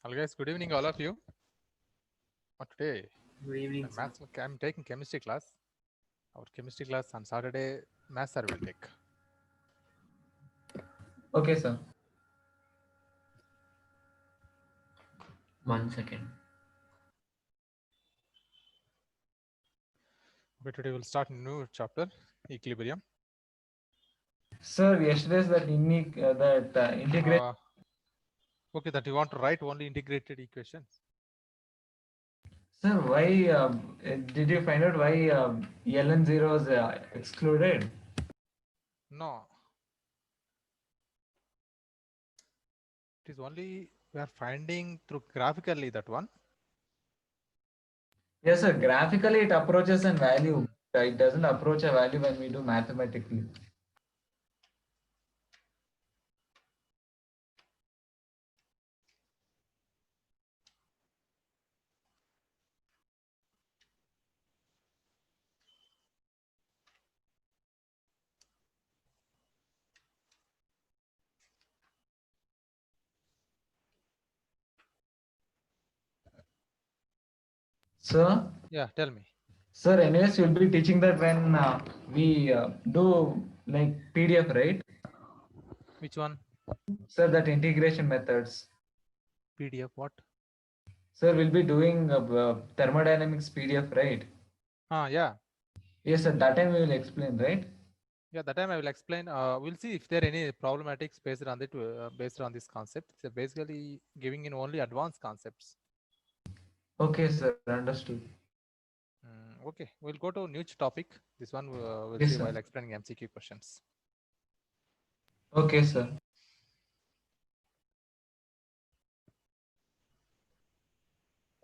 Hello guys, good evening all of you. Today, Good evening, sir. I'm taking chemistry class. Our chemistry class on Saturday, maths sir will take. Okay, sir. 1 second. Okay, today we'll start a new chapter, equilibrium. Sir, yesterday's that integration. Okay, that you want to write only integrated equations. Sir, why did you find out why ln0 is excluded? No. It is only we are finding through graphically that one. Yes, sir. Graphically, it approaches a value. It doesn't approach a value when we do mathematically. Sir? Yeah, tell me. Sir, anyways, you'll be teaching that when we do like PDF, right? Which one? Sir, that integration methods. PDF what? Sir, we'll be doing thermodynamics PDF, right? Yeah. Yes, sir. That time we will explain, right? Yeah, that time I will explain. We'll see if there are any problematics based on it, based on this concept. So basically giving in only advanced concepts. Okay, sir. Understood. Okay, we'll go to new topic. This one we'll Yes, see sir. while explaining MCQ questions. Okay, sir.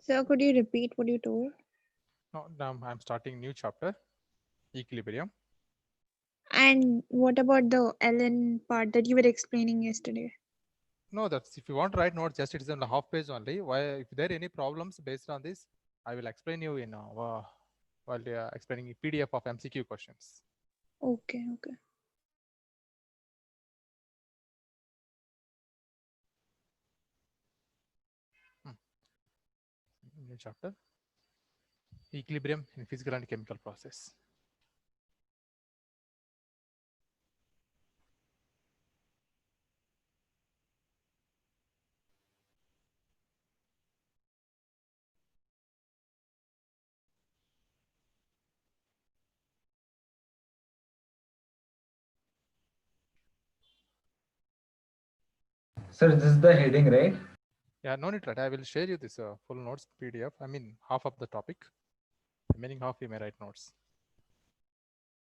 Sir, could you repeat what you told? No, now I'm starting new chapter, equilibrium. And what about the ln part that you were explaining yesterday? No, that's if you want to write notes, just it is on the half page only. Why, if there are any problems based on this, I will explain you in while explaining PDF of MCQ questions. Okay. New chapter, equilibrium in physical and chemical process. Sir, this is the heading, right? Yeah, no need, right? I will share you this full notes PDF. I mean, half of the topic. Remaining half you may write notes.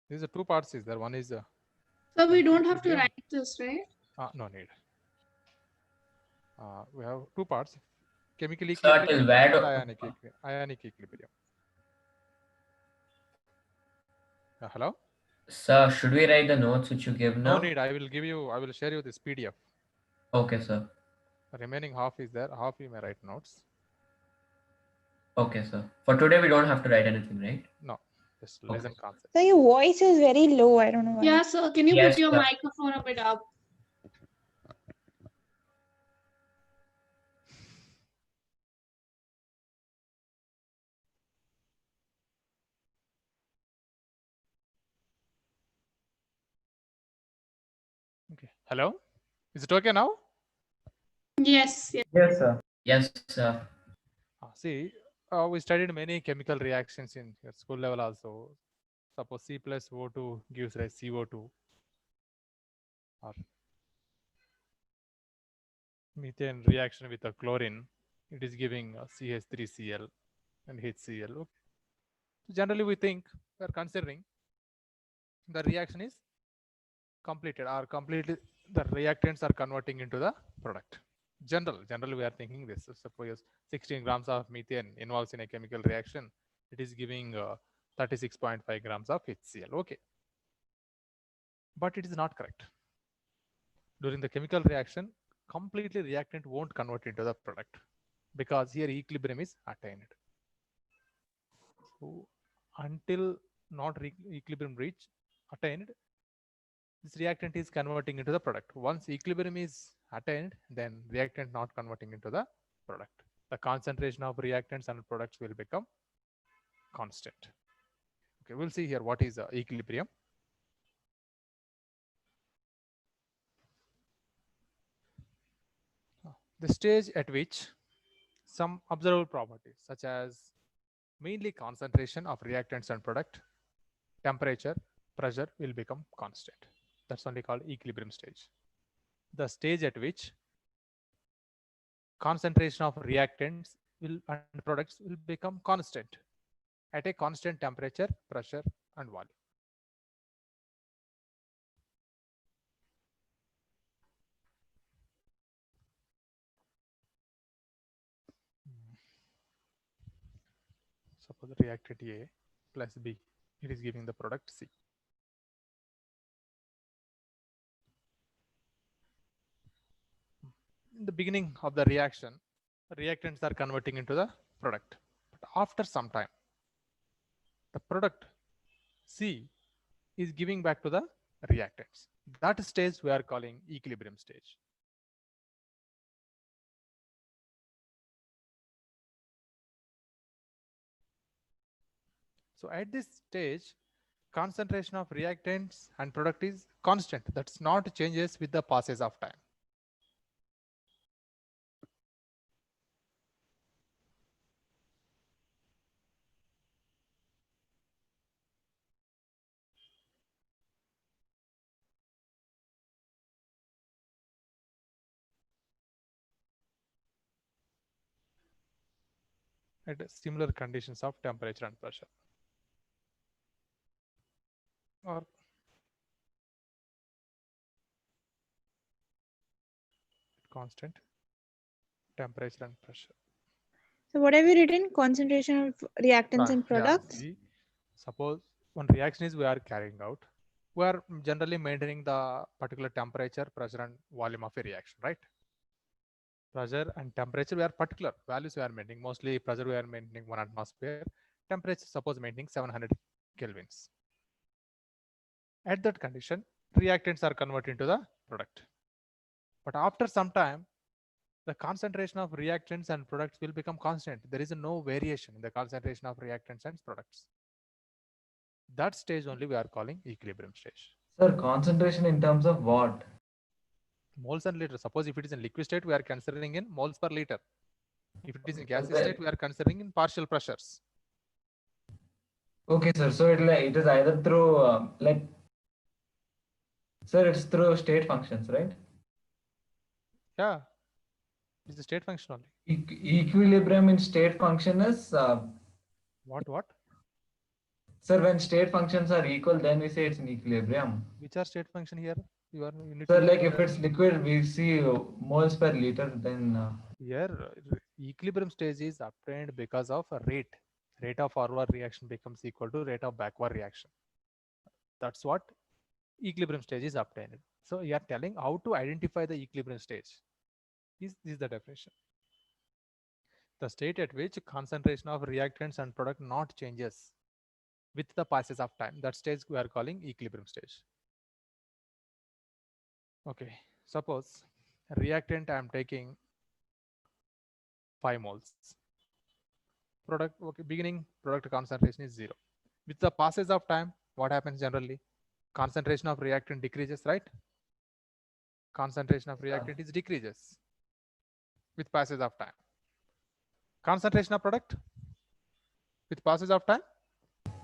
These are two parts. Is there? One is So we don't have to write this, right? no need. We have two parts: chemical Sir, equilibrium till where and do- ionic equilibrium. Hello? Sir, should we write the notes which you give now? No need. I will share you this PDF. Okay, sir. The remaining half is there. Half you may write notes. Okay, sir. For today, we don't have to write anything, right? No, just lesson concept. So your voice is very low. I don't know why. Yeah, so can you Yes, put your sir. microphone a bit up? Okay. Hello? Is it okay now? Yes. Yes, sir. Yes, sir. See, we studied many chemical reactions in your school level also. Suppose C plus O2 gives rise CO2, or methane reaction with a chlorine, it is giving CH3Cl and HCl. Okay. So generally, we think we are considering the reaction is completed or completely the reactants are converting into the product. Generally we are thinking this. So suppose 16 grams of methane involves in a chemical reaction, it is giving 36.5 grams of HCl. Okay, but it is not correct. During the chemical reaction, completely reactant won't convert into the product because here equilibrium is attained. So until not equilibrium attained, this reactant is converting into the product. Once equilibrium is attained, then reactant not converting into the product. The concentration of reactants and products will become constant. Okay, we'll see here what is equilibrium. The stage at which some observable properties such as mainly concentration of reactants and product, temperature, pressure will become constant. That's only called equilibrium stage. The stage at which concentration of reactants and products will become constant at a constant temperature, pressure, and volume. Suppose reactant A plus B, it is giving the product C. In the beginning of the reaction, reactants are converting into the product. But after some time, the product C is giving back to the reactants. That stage we are calling equilibrium stage. So at this stage, concentration of reactants and product is constant. That's not changes with the passage of time. At similar conditions of temperature and pressure. Or constant temperature and pressure. So what have you written? Concentration of reactants and products? Yeah, suppose one reaction is we are carrying out. We are generally maintaining the particular temperature, pressure, and volume of a reaction, right? Pressure and temperature, we are particular values we are maintaining. Mostly pressure we are maintaining 1 atmosphere. Temperature, suppose maintaining 700 kelvins. At that condition, reactants are converted into the product. But after some time, the concentration of reactants and products will become constant. There is no variation in the concentration of reactants and products. That stage only we are calling equilibrium stage. Sir, concentration in terms of what? Moles and liter. Suppose if it is in liquid state, we are considering in moles per liter. If it is in gaseous state, we are considering in partial pressures. Okay, sir. So it is either through sir, it's through state functions, right? Yeah, it's a state function only. Equilibrium in state function is What? sir, when state functions are equal, then we say it's in equilibrium. Which are state function here? You need Sir, to like if it's liquid, we see moles per liter, then here equilibrium stage is obtained because of a rate. Rate of forward reaction becomes equal to rate of backward reaction. That's what equilibrium stage is obtained. So you are telling how to identify the equilibrium stage. This is the definition. The state at which concentration of reactants and product not changes with the passage of time. That stage we are calling equilibrium stage. Okay, suppose reactant I am taking 5 moles. Product, okay, beginning product concentration is 0. With the passage of time, what happens generally? Concentration of reactant decreases, right? Concentration of reactant is decreases with passage of time. Concentration of product with passage of time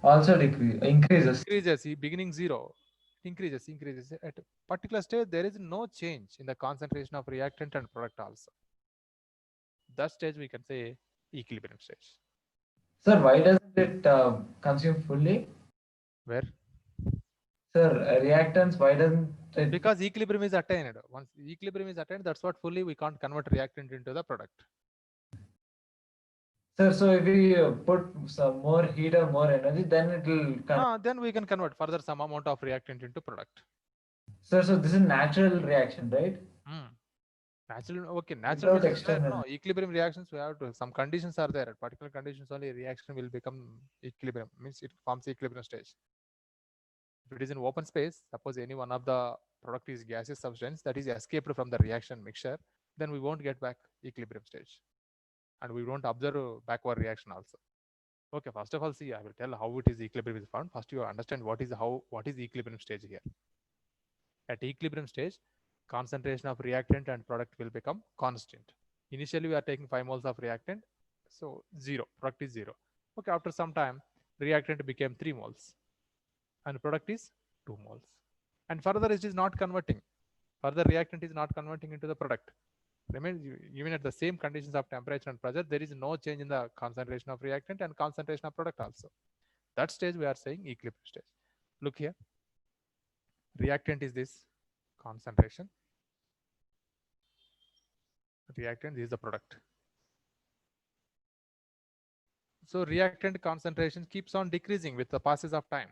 also increases. Increases, beginning 0, increases. At a particular stage, there is no change in the concentration of reactant and product also. That stage we can say equilibrium stage. Sir, why doesn't it consume fully? Where? Sir, reactants, why doesn't it? Because equilibrium is attained. Once equilibrium is attained, that's what fully we can't convert reactant into the product. Sir, so if we put some more heat or more energy, then it will. Then we can convert further some amount of reactant into product. Sir, so this is natural reaction, right? Natural, okay. Natural Without means there, external. no equilibrium reactions. We have to, some conditions are there. At particular conditions only reaction will become equilibrium. Means it forms equilibrium stage. If it is in open space, suppose any one of the product is gaseous substance that is escaped from the reaction mixture, then we won't get back equilibrium stage. and we don't observe backward reaction also. Okay, first of all, see, I will tell how it is equilibrium is found. First, you understand what is the equilibrium stage here. At equilibrium stage, concentration of reactant and product will become constant. Initially, we are taking 5 moles of reactant, so 0, product is 0. Okay, after some time, reactant became 3 moles and product is 2 moles. And further, it is not converting. Further, reactant is not converting into the product. Even at the same conditions of temperature and pressure, there is no change in the concentration of reactant and concentration of product also. That stage we are saying equilibrium stage. Look here. Reactant is this concentration. Reactant is the product. So reactant concentration keeps on decreasing with the passes of time.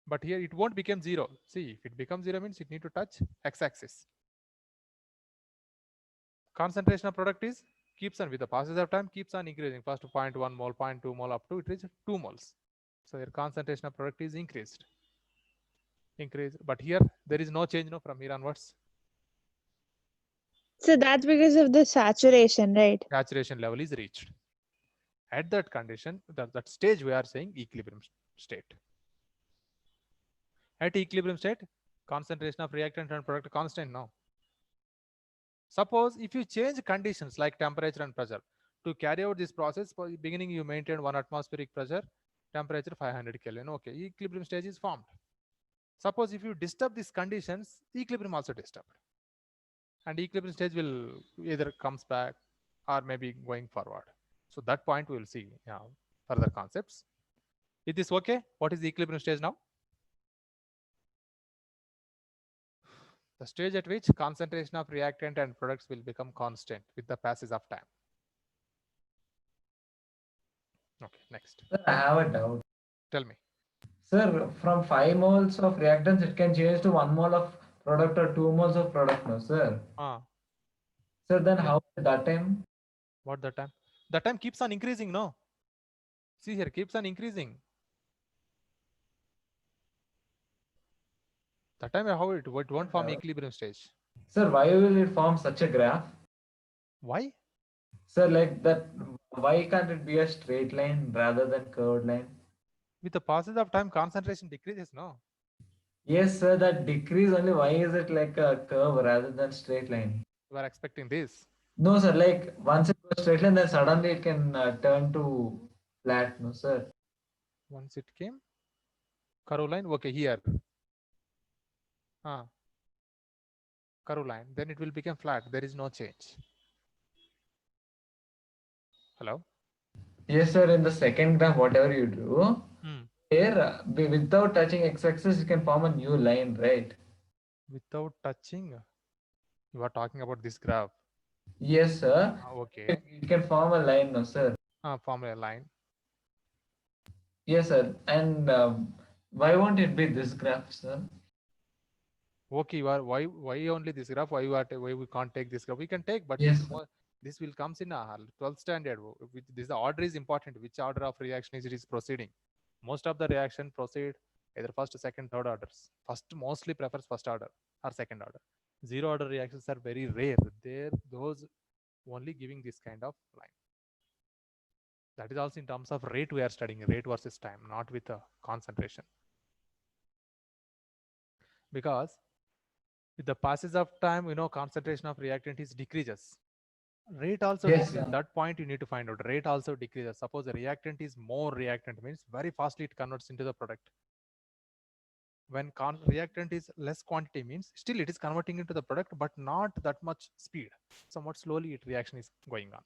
But here it won't become 0. See, if it becomes 0 means it need to touch x-axis. Concentration of product is keeps on with the passes of time keeps on increasing. First 0.1 mole, 0.2 mole up to it reaches 2 moles. So your concentration of product is increased. But here there is no change from here onwards. So that's because of the saturation, right? Saturation level is reached. At that condition, that stage we are saying equilibrium state. At equilibrium state, concentration of reactant and product constant now. Suppose if you change conditions like temperature and pressure, to carry out this process, for the beginning you maintain 1 atmospheric pressure, temperature 500 Kelvin. Okay, equilibrium stage is formed. Suppose if you disturb these conditions, equilibrium also disturbed. And equilibrium stage will either comes back or maybe going forward. So that point we will see further concepts. Is this okay? What is the equilibrium stage now? The stage at which concentration of reactant and products will become constant with the passage of time. Okay, next. Sir, I have a doubt. Tell me. Sir, from 5 moles of reactants, it can change to 1 mole of product or 2 moles of product, no, sir? Sir, then how at that time? What that time? That time keeps on increasing, no? See here, keeps on increasing. That time how it won't form equilibrium stage. Sir, why will it form such a graph? Why? Sir, like that, why can't it be a straight line rather than curved line? With the passage of time, concentration decreases, no? Yes, sir, that decrease only. Why is it like a curve rather than straight line? You are expecting this. No, sir, like once it goes straight line, then suddenly it can turn to flat, no, sir? Once it came, curve line, okay, here. Curve line, then it will become flat. There is no change. Hello? Yes, sir, in the second graph, whatever you do, here, without touching x-axis, you can form a new line, right? Without touching, you are talking about this graph. Yes, sir. Okay. It can form a line, no, sir? Form a line. Yes, sir. And why won't it be this graph, sir? Okay, you are why only this graph? Why we can't take this graph? We can take, but Yes, this will comes in a 12th standard. The order is important. Which order of reaction is proceeding? Most of the reaction proceed either first, second, third orders. First mostly prefers first order or second order. Zero order reactions are very rare. Those only giving this kind of line. That is also in terms of rate we are studying, rate versus time, not with a concentration. Because with the passage of time, concentration of reactant is decreases. Rate also decreases. That point you need to find out. Rate also decreases. Suppose the reactant is more reactant, means very fastly it converts into the product. When reactant is less quantity, means still it is converting into the product, but not that much speed. Somewhat slowly reaction is going on.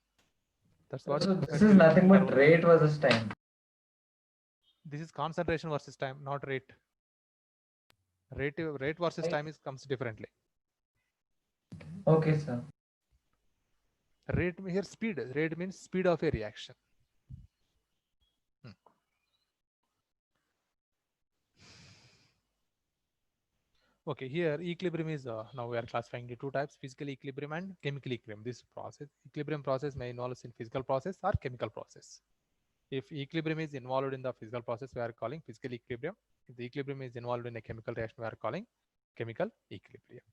That's what. So this is nothing but rate versus time. This is concentration versus time, not rate. Rate versus time comes differently. Okay, sir. Rate here speed. Rate means speed of a reaction. Okay, here equilibrium is now we are classifying the two types: physical equilibrium and chemical equilibrium. This process, equilibrium process, may involve in physical process or chemical process. If equilibrium is involved in the physical process, we are calling physical equilibrium. If the equilibrium is involved in a chemical reaction, we are calling chemical equilibrium.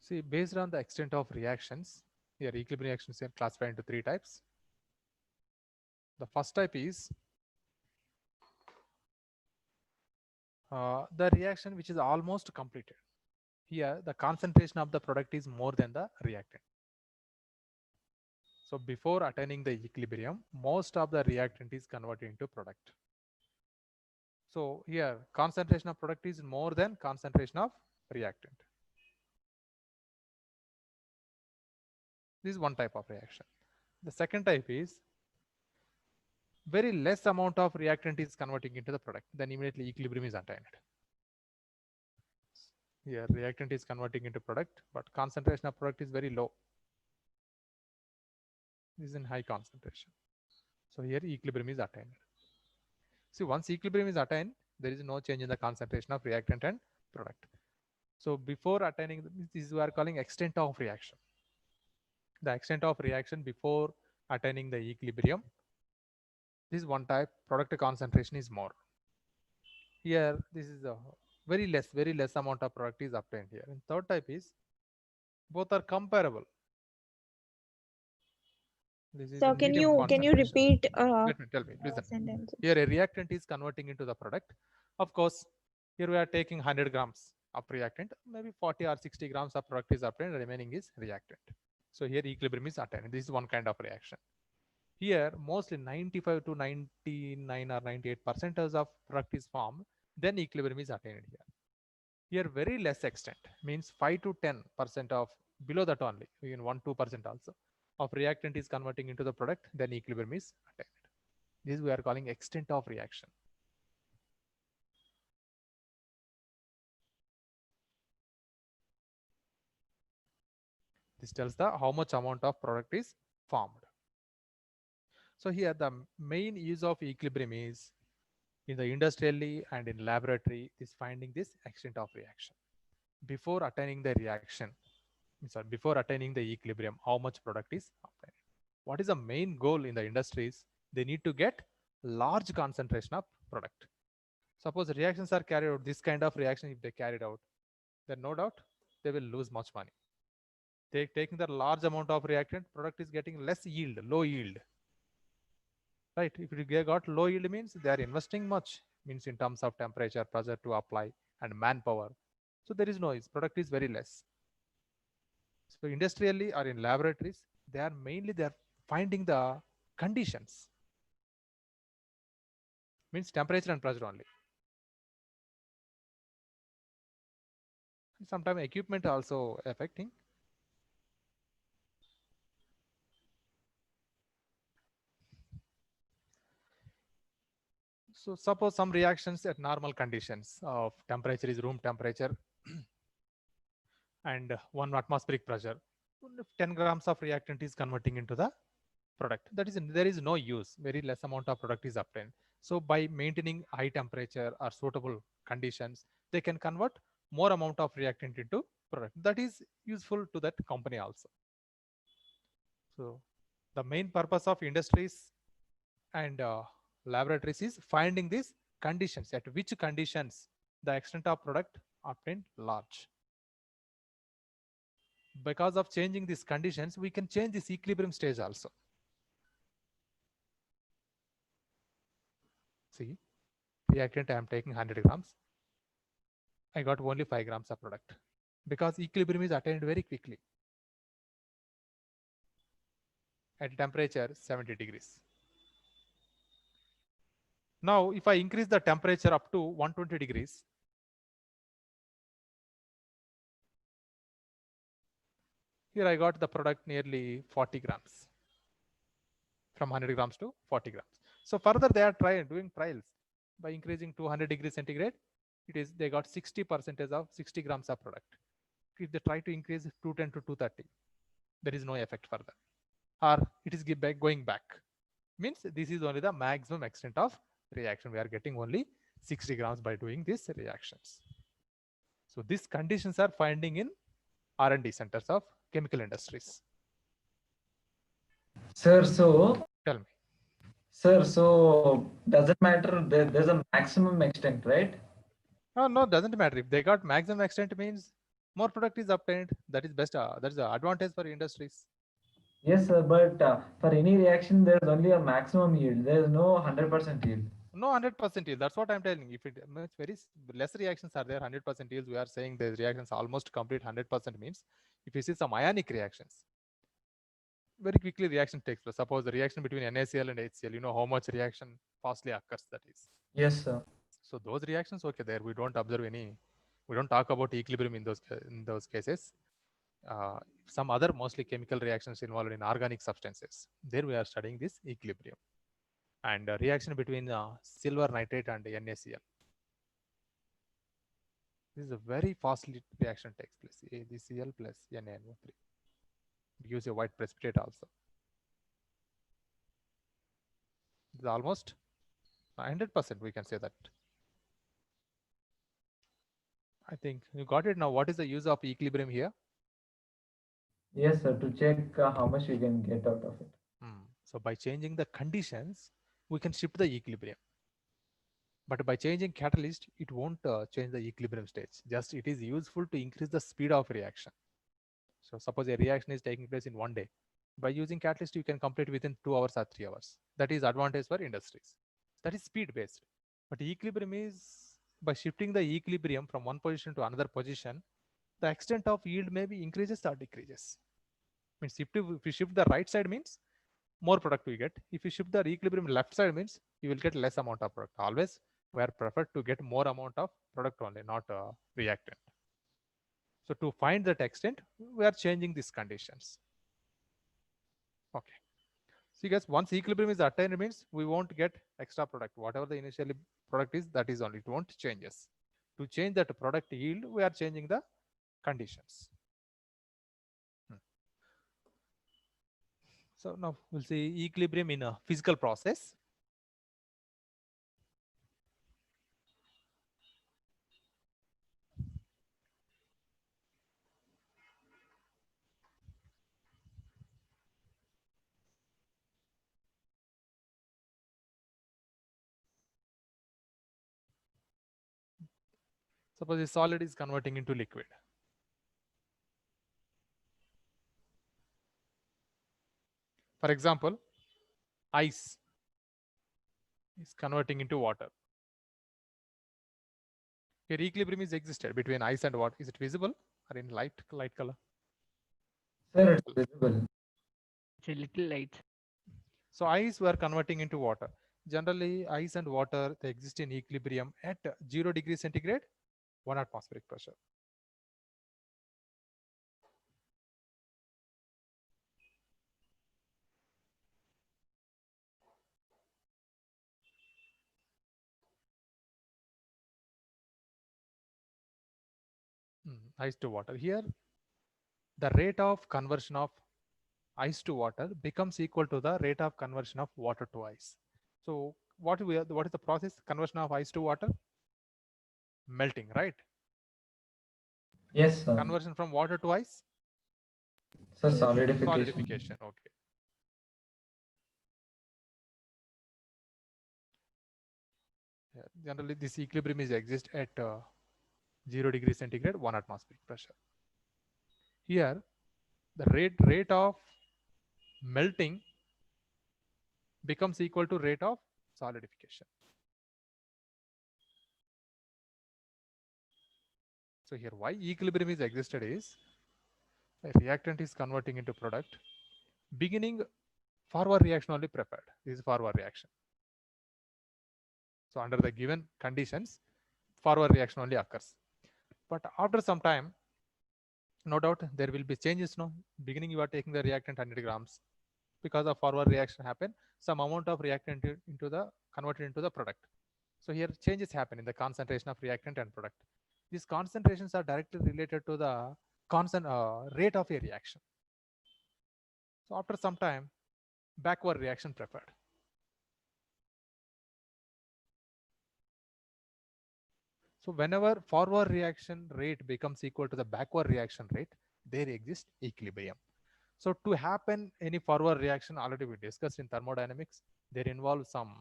See, based on the extent of reactions, here equilibrium reactions are classified into 3 types. The first type is the reaction which is almost completed. Here, the concentration of the product is more than the reactant. So before attaining the equilibrium, most of the reactant is converted into product. So here, concentration of product is more than concentration of reactant. This is one type of reaction. The second type is very less amount of reactant is converting into the product, then immediately equilibrium is attained. Here, reactant is converting into product, but concentration of product is very low. This is in high concentration. So here equilibrium is attained. See, once equilibrium is attained, there is no change in the concentration of reactant and product. So before attaining, this is we are calling extent of reaction. The extent of reaction before attaining the equilibrium, this is one type, product concentration is more. Here, this is a very less amount of product is obtained here. And third type is both are comparable. This is So can you repeat Let me tell me, listen. sentences? Here a reactant is converting into the product. Of course, here we are taking 100 grams of reactant, maybe 40 or 60 grams of product is obtained, the remaining is reactant. So here equilibrium is attained. This is one kind of reaction. Here mostly 95 to 99 or 98% of product is formed, then equilibrium is attained here. Here very less extent, means 5 to 10% of below that only, even 1-2% also of reactant is converting into the product, then equilibrium is attained. This we are calling extent of reaction. This tells the how much amount of product is formed. So here the main use of equilibrium is in the industrially and in laboratory is finding this extent of reaction. Before attaining the reaction, before attaining the equilibrium, how much product is obtained. What is the main goal in the industries? They need to get large concentration of product. Suppose reactions are carried out, this kind of reaction, if they carried out, then no doubt they will lose much money. They taking the large amount of reactant, product is getting less yield, low yield. Right? If you got low yield means they are investing much, means in terms of temperature, pressure to apply and manpower. So there is noise, product is very less. So industrially or in laboratories, they are finding the conditions, means temperature and pressure only. Sometimes equipment also affecting. So suppose some reactions at normal conditions of temperature is room temperature and 1 atmospheric pressure, 10 grams of reactant is converting into the product. That is, there is no use, very less amount of product is obtained. So by maintaining high temperature or suitable conditions, they can convert more amount of reactant into product. That is useful to that company also. So the main purpose of industries and laboratories is finding these conditions, at which conditions the extent of product obtained large. Because of changing these conditions, we can change this equilibrium stage also. See, reactant I am taking 100 grams. I got only 5 grams of product because equilibrium is attained very quickly at temperature 70 degrees. Now, if I increase the temperature up to 120 degrees, here I got the product nearly 40 grams, from 100 grams to 40 grams. So further they are doing trials by increasing to 100 degrees centigrade. They got 60% of 60 grams of product. If they try to increase 210 to 230, there is no effect further, or it is going back. Means this is only the maximum extent of reaction. We are getting only 60 grams by doing these reactions. So these conditions are finding in R&D centers of chemical industries. Sir, so tell me. Sir, so doesn't matter. There's a maximum extent, right? No, doesn't matter. If they got maximum extent means more product is obtained. That is best. That is the advantage for industries. Yes, sir, but for any reaction, there is only a maximum yield. There is no 100% yield. No 100% yield. That's what I'm telling. If it very less reactions are there, 100% yields, we are saying the reactions almost complete 100% means if you see some ionic reactions, very quickly reaction takes place. Suppose the reaction between NaCl and HCl, you know how much reaction fastly occurs, that is. Yes, sir. So those reactions, okay, there we don't observe any, we don't talk about equilibrium in those cases. Some other mostly chemical reactions involved in organic substances, there we are studying this equilibrium. And reaction between silver nitrate and NaCl. This is a very fastly reaction takes place. AgCl plus NaNO3. It gives a white precipitate also. It's almost 100%, we can say that. I think you got it now. What is the use of equilibrium here? Yes, sir, to check how much we can get out of it. So by changing the conditions, we can shift the equilibrium. But by changing catalyst, it won't change the equilibrium stage. Just it is useful to increase the speed of reaction. So suppose a reaction is taking place in 1 day. By using catalyst, you can complete within 2 hours or 3 hours. That is advantage for industries. That is speed based. But equilibrium is by shifting the equilibrium from one position to another position, the extent of yield maybe increases or decreases. Means if you shift the right side means more product we get. If you shift the equilibrium left side means you will get less amount of product. Always we are preferred to get more amount of product only, not reactant. So to find that extent, we are changing these conditions. Okay. See guys, once equilibrium is attained means we won't get extra product. Whatever the initial product is, that is only, it won't changes. To change that product yield, we are changing the conditions. So now we'll see equilibrium in a physical process. Suppose a solid is converting into liquid. For example, ice is converting into water. Here equilibrium is existed between ice and water. Is it visible or in light color? Sir, it's visible. It's a little light. So ice we are converting into water. Generally, ice and water, they exist in equilibrium at 0 degrees centigrade, 1 atmospheric pressure. Ice to water. Here, the rate of conversion of ice to water becomes equal to the rate of conversion of water to ice. So what is the process? Conversion of ice to water? Melting, right? Yes, sir. Conversion from water to ice? Sir, solidification. Solidification, okay. Yeah, generally, this equilibrium is exist at 0 degrees centigrade, 1 atmospheric pressure. Here, the rate of melting becomes equal to rate of solidification. So here, why equilibrium is existed is a reactant is converting into product. Beginning forward reaction only preferred. This is forward reaction. So under the given conditions, forward reaction only occurs. But after some time, no doubt there will be changes. No, beginning you are taking the reactant 100 grams. Because of forward reaction happen, some amount of reactant into the converted into the product. So here changes happen in the concentration of reactant and product. These concentrations are directly related to the constant rate of a reaction. So after some time, backward reaction preferred. So whenever forward reaction rate becomes equal to the backward reaction rate, there exists equilibrium. So to happen any forward reaction, already we discussed in thermodynamics, there involve some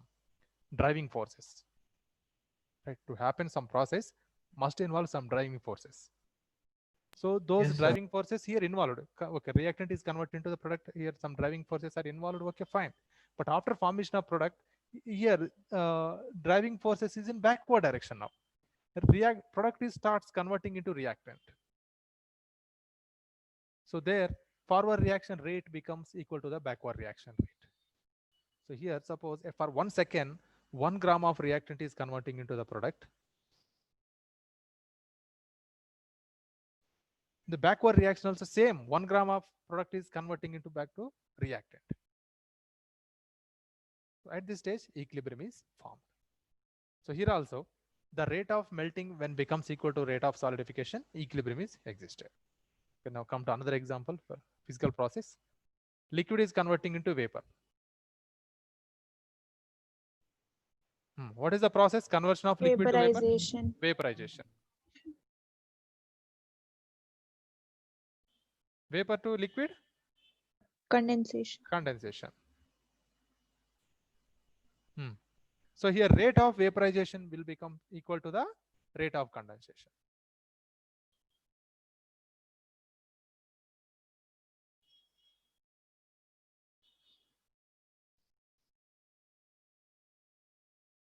driving forces. Right? To happen some process must involve some driving forces. So those Yes, sir. driving forces here involved. Okay, reactant is converted into the product. Here some driving forces are involved. Okay, fine. But after formation of product, here driving forces is in backward direction now. Product is starts converting into reactant. So there forward reaction rate becomes equal to the backward reaction rate. So here suppose if for 1 second 1 gram of reactant is converting into the product, the backward reaction also same, 1 gram of product is converting into back to reactant. So at this stage equilibrium is formed. So here also the rate of melting when becomes equal to rate of solidification, equilibrium is existed. Okay, now come to another example for physical process. Liquid is converting into vapor. What is the process? Conversion of liquid to vapor? Vaporization. Vaporization. Vapor to liquid? Condensation. Condensation. So here rate of vaporization will become equal to the rate of condensation.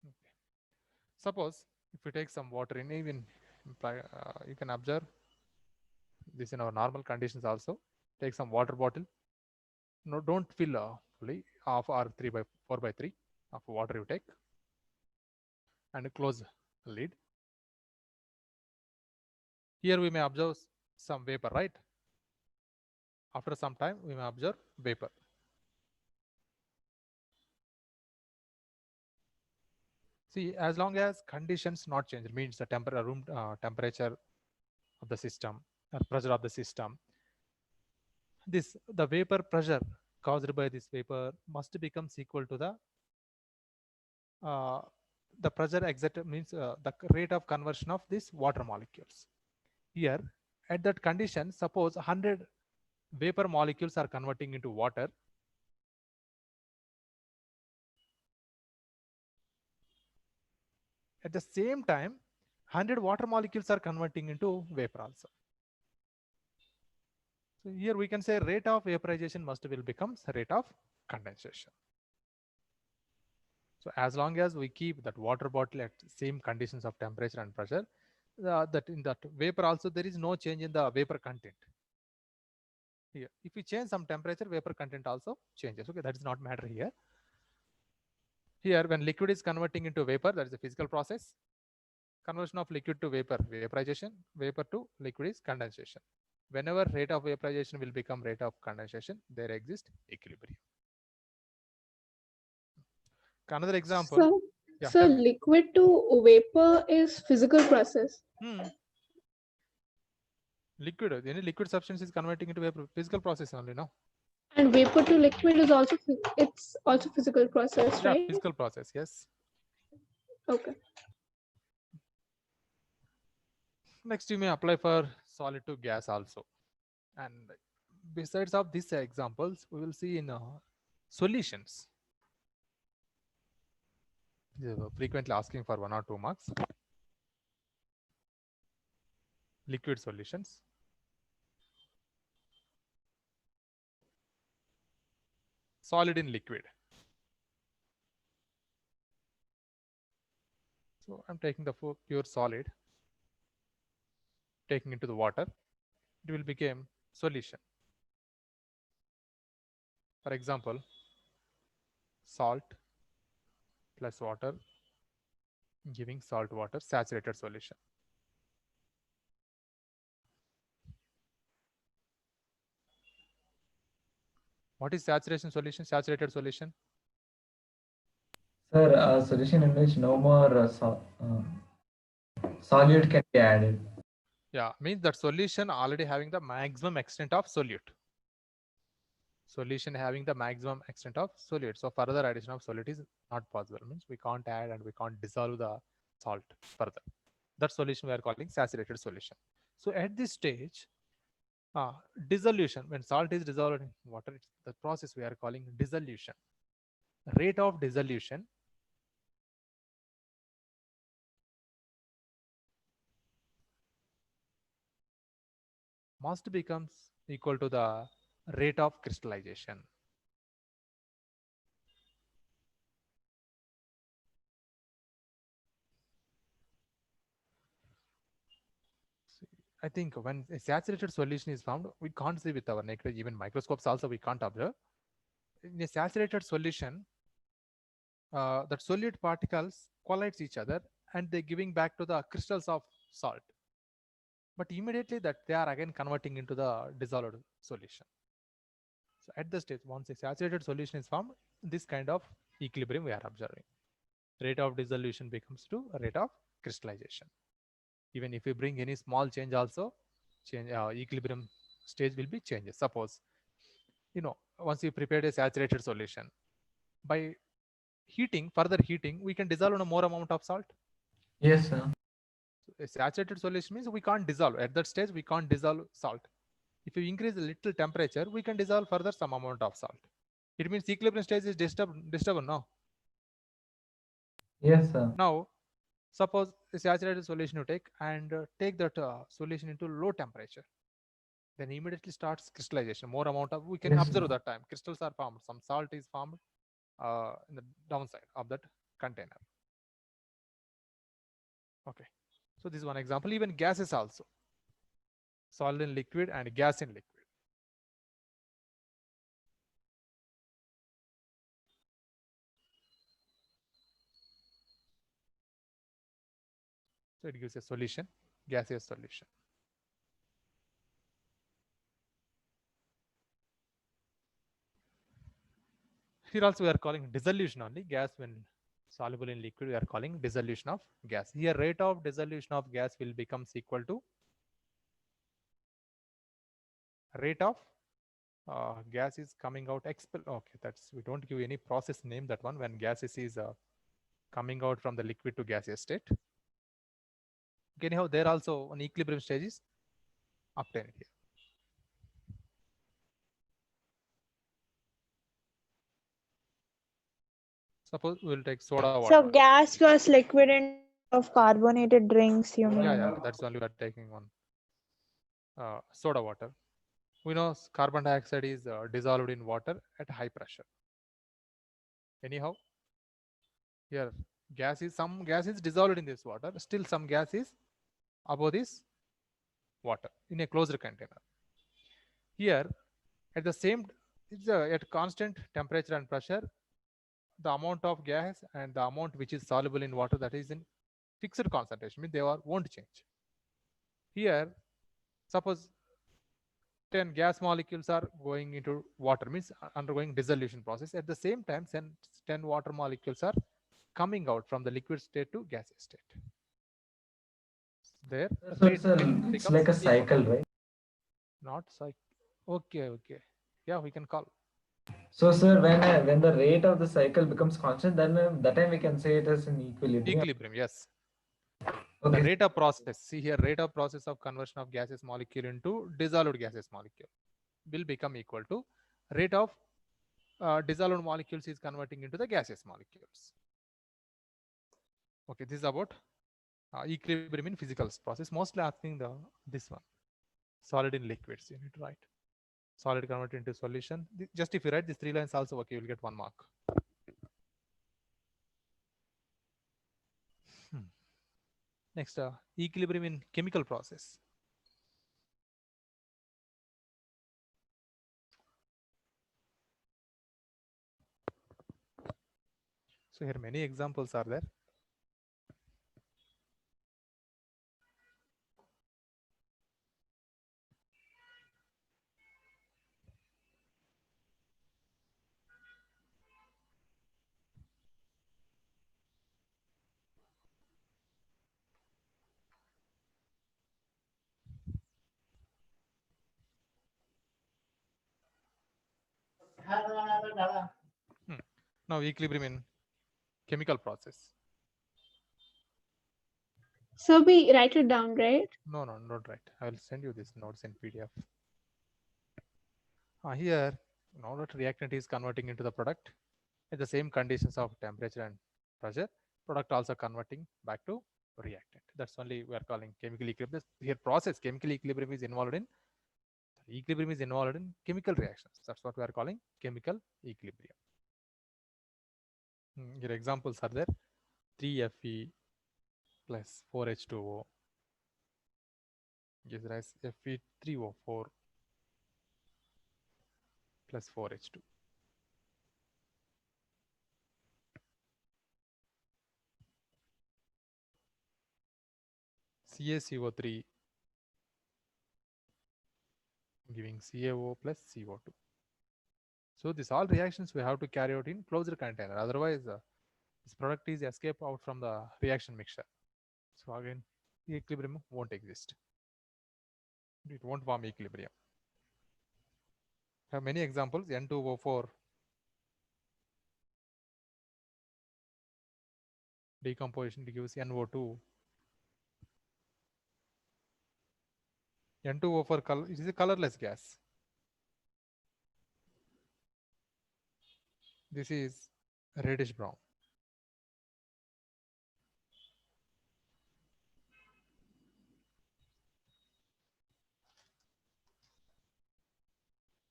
Okay. Suppose if we take some water in, even you can observe this in our normal conditions also. Take some water bottle. No, don't fill fully, half or 4/3 of water you take, and close the lid. Here we may observe some vapor, right? After some time we may observe vapor. See, as long as conditions not change, means the room temperature of the system or pressure of the system, the vapor pressure caused by this vapor must becomes equal to the pressure exerted, means the rate of conversion of these water molecules. Here at that condition, suppose 100 vapor molecules are converting into water. At the same time, 100 water molecules are converting into vapor also. So here we can say rate of vaporization will becomes rate of condensation. So as long as we keep that water bottle at same conditions of temperature and pressure, that in that vapor also there is no change in the vapor content. Here, if we change some temperature, vapor content also changes. Okay, that is not matter here. Here, when liquid is converting into vapor, that is a physical process. Conversion of liquid to vapor, vaporization. Vapor to liquid is condensation. Whenever rate of vaporization will become rate of condensation, there exists equilibrium. Another example. So, Yeah, so tell me. liquid to vapor is physical process. Liquid, any liquid substance is converting into vapor, physical process only, no? And vapor to liquid is also physical process, Yeah, right? physical process, yes. Okay. Next, you may apply for solid to gas also. And besides of these examples, we will see in solutions. They were frequently asking for 1 or 2 marks. Liquid solutions. Solid in liquid. So I'm taking the pure solid, taking into the water, it will become solution. For example, salt plus water giving salt water saturated solution. What is saturation solution? Saturated solution? Sir, a solution in which no more solute can be added. Yeah, means that solution already having the maximum extent of solute. Solution having the maximum extent of solute. So further addition of solute is not possible. Means we can't add and we can't dissolve the salt further. That solution we are calling saturated solution. So at this stage, dissolution, when salt is dissolved in water, it's the process we are calling dissolution. Rate of dissolution must becomes equal to the rate of crystallization. I think when a saturated solution is found, we can't see with our naked, even microscopes also we can't observe. In a saturated solution, that solute particles collides each other and they're giving back to the crystals of salt. But immediately that they are again converting into the dissolved solution. So at the stage, once a saturated solution is formed, this kind of equilibrium we are observing. Rate of dissolution becomes to rate of crystallization. Even if we bring any small change also, change equilibrium stage will be changes. Suppose, once you prepared a saturated solution, by further heating, we can dissolve a more amount of salt. Yes, sir. A saturated solution means we can't dissolve. At that stage, we can't dissolve salt. If you increase a little temperature, we can dissolve further some amount of salt. It means equilibrium stage is disturbed now. Yes, sir. Now, suppose a saturated solution you take and take that solution into low temperature. Then immediately starts crystallization. More amount of, we can observe that time. Crystals are formed. Some salt is formed in the downside of that container. Okay. So this is one example. Even gases also. Solid in liquid and gas in liquid. So it gives a solution, gaseous solution. Here also we are calling dissolution only. Gas when soluble in liquid, we are calling dissolution of gas. Here rate of dissolution of gas will becomes equal to rate of gas is coming out expel. Okay, that's, we don't give any process name that one when gases is coming out from the liquid to gaseous state. Okay, anyhow, there also an equilibrium stage is obtained here. Suppose we'll take soda water. So gaseous liquid and of carbonated drinks, you mean? Yeah, that's only we are taking one. Soda water. We know carbon dioxide is dissolved in water at high pressure. Anyhow, here some gas is dissolved in this water. Still some gas is above this water in a closed container. Here, at the same, it's at constant temperature and pressure, the amount of gas and the amount which is soluble in water, that is in fixed concentration, means they won't change. Here, suppose 10 gas molecules are going into water, means undergoing dissolution process. At the same time, 10 water molecules are coming out from the liquid state to gaseous state. There, So it's like a cycle, right? Not cycle. Okay. Yeah, we can call. So, sir, when the rate of the cycle becomes constant, then that time we can say it is an equilibrium. Equilibrium, yes. Okay. The rate of process. See here, rate of process of conversion of gaseous molecule into dissolved gaseous molecule will become equal to rate of dissolved molecules is converting into the gaseous molecules. Okay, this is about equilibrium in physical process. Mostly asking this one, solid in liquids. You need to write solid converted into solution. Just if you write these 3 lines also, okay, you'll get 1 mark. Next, equilibrium in chemical process. So here many examples are there. Now equilibrium in chemical process. So we write it down, right? No, don't write. I will send you this notes in PDF. Here, now that reactant is converting into the product at the same conditions of temperature and pressure, product also converting back to reactant. That's only we are calling chemical equilibrium. Here process chemical equilibrium is involved in Equilibrium is involved in chemical reactions. That's what we are calling chemical equilibrium. Your examples are there: 3Fe plus 4H2O gives rise Fe3O4 plus 4H2. CaCO3 giving CaO plus CO2. So these all reactions we have to carry out in closed container. Otherwise, this product is escape out from the reaction mixture. So again, the equilibrium won't exist. It won't form equilibrium. Have many examples. N2O4 decomposition gives NO2. N2O4 color, it is a colorless gas. This is reddish brown.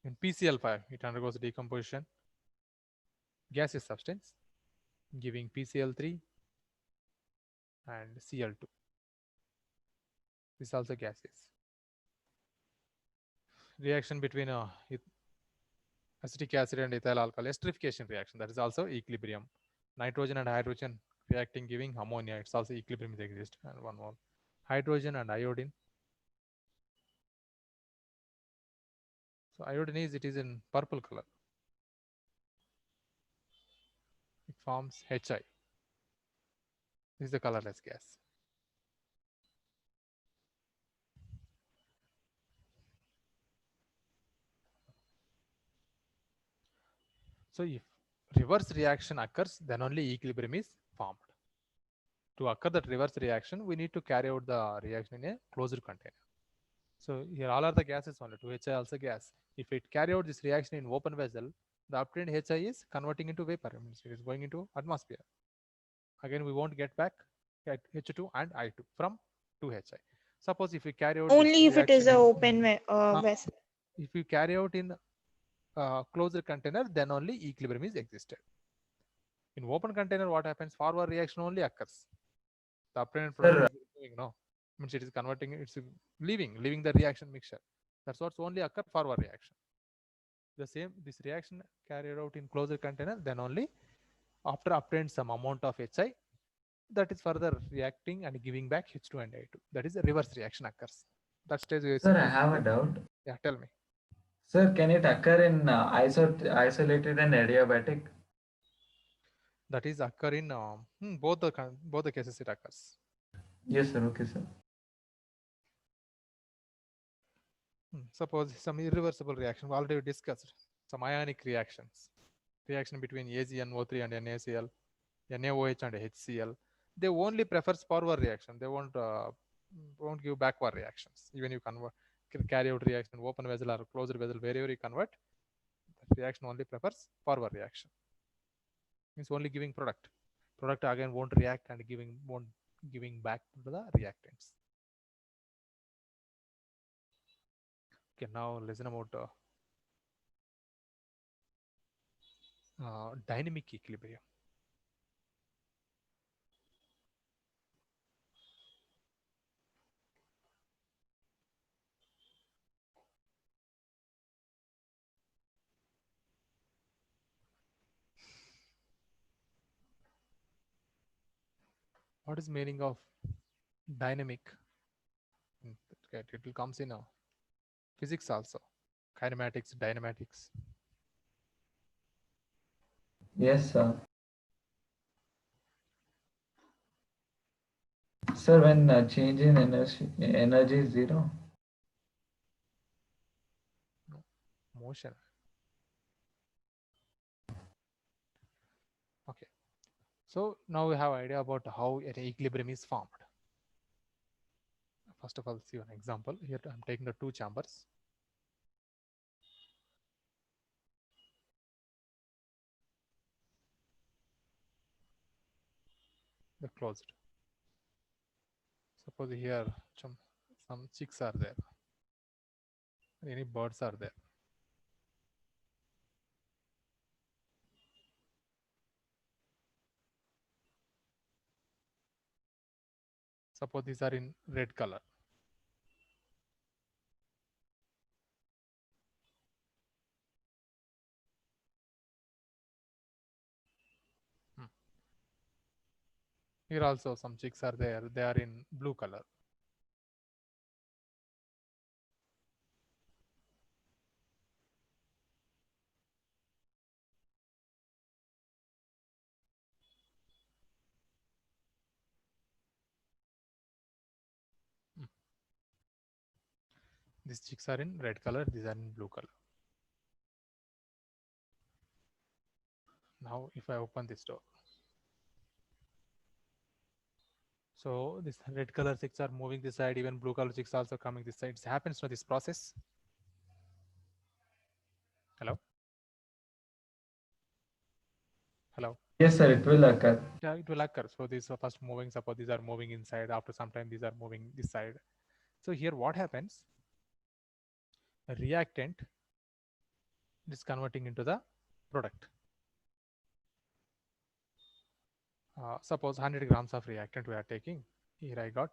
In PCl5, it undergoes decomposition. Gaseous substance giving PCl3 and Cl2. This is also gaseous. Reaction between acetic acid and ethyl alcohol, esterification reaction, that is also equilibrium. Nitrogen and hydrogen reacting giving ammonia, it's also equilibrium exists. And one more, hydrogen and iodine. So iodine it is in purple color. It forms Hi. This is the colorless gas. So if reverse reaction occurs, then only equilibrium is formed. To occur that reverse reaction, we need to carry out the reaction in a closed container. So here all are the gases only, 2Hi also gas. If it carry out this reaction in open vessel, the obtained Hi is converting into vapor, means it is going into atmosphere. Again, we won't get back H2 and I2 from 2Hi. Suppose if we carry out Only if it is an in, open vessel. If you carry out in closed container, then only equilibrium is existed. In open container, what happens? Forward reaction only occurs. The obtained product is moving, no, means it is converting, it's leaving the reaction mixture. That's what's only occur forward reaction. The same, this reaction carried out in closed container, then only after obtained some amount of Hi, that is further reacting and giving back H2 and I2. That is a reverse reaction occurs. That stage. Sir, I have a doubt. Yeah, tell me. Sir, can it occur in isolated and adiabatic? That is occur in both the cases it occurs. Yes, sir. Okay, sir. Suppose some irreversible reaction, we already discussed some ionic reactions. Reaction between AgNO3 and NaCl, NaOH and HCl. They only prefers forward reaction. They won't give backward reactions. Even you carry out reaction open vessel or closed vessel, wherever you convert, the reaction only prefers forward reaction. Means only giving product. Product again won't react and giving back to the reactants. Okay, now listen about dynamic equilibrium. What is meaning of dynamic? It will comes in physics also, kinematics, dynamatics. Yes, sir. Sir, when change in energy is zero? No. Motion. Okay. So now we have idea about how an equilibrium is formed. First of all, see an example. Here I'm taking the two chambers. They're closed. Suppose here some chicks are there. Any birds are there. Suppose these are in red color. Here also some chicks are there. They are in blue color. These chicks are in red color. These are in blue color. Now, if I open this door, so this red color chicks are moving this side. Even blue color chicks also coming this side. It happens to this process. Hello. Hello. Yes, sir, it will occur. Yeah, it will occur. So these are first moving. Suppose these are moving inside. After some time, these are moving this side. So here, what happens? A reactant is converting into the product. Suppose 100 grams of reactant we are taking. Here I got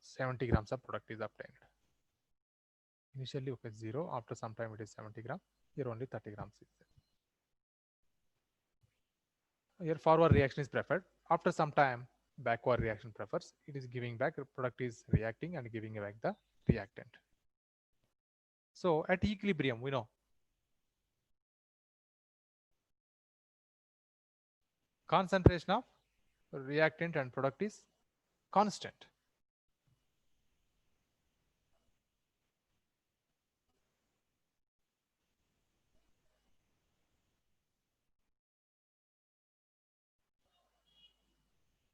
70 grams of product is obtained. Initially, okay, 0. After some time, it is 70 grams. Here only 30 grams is there. Here forward reaction is preferred. After some time, backward reaction prefers. It is giving back, the product is reacting and giving back the reactant. So at equilibrium, we know concentration of reactant and product is constant.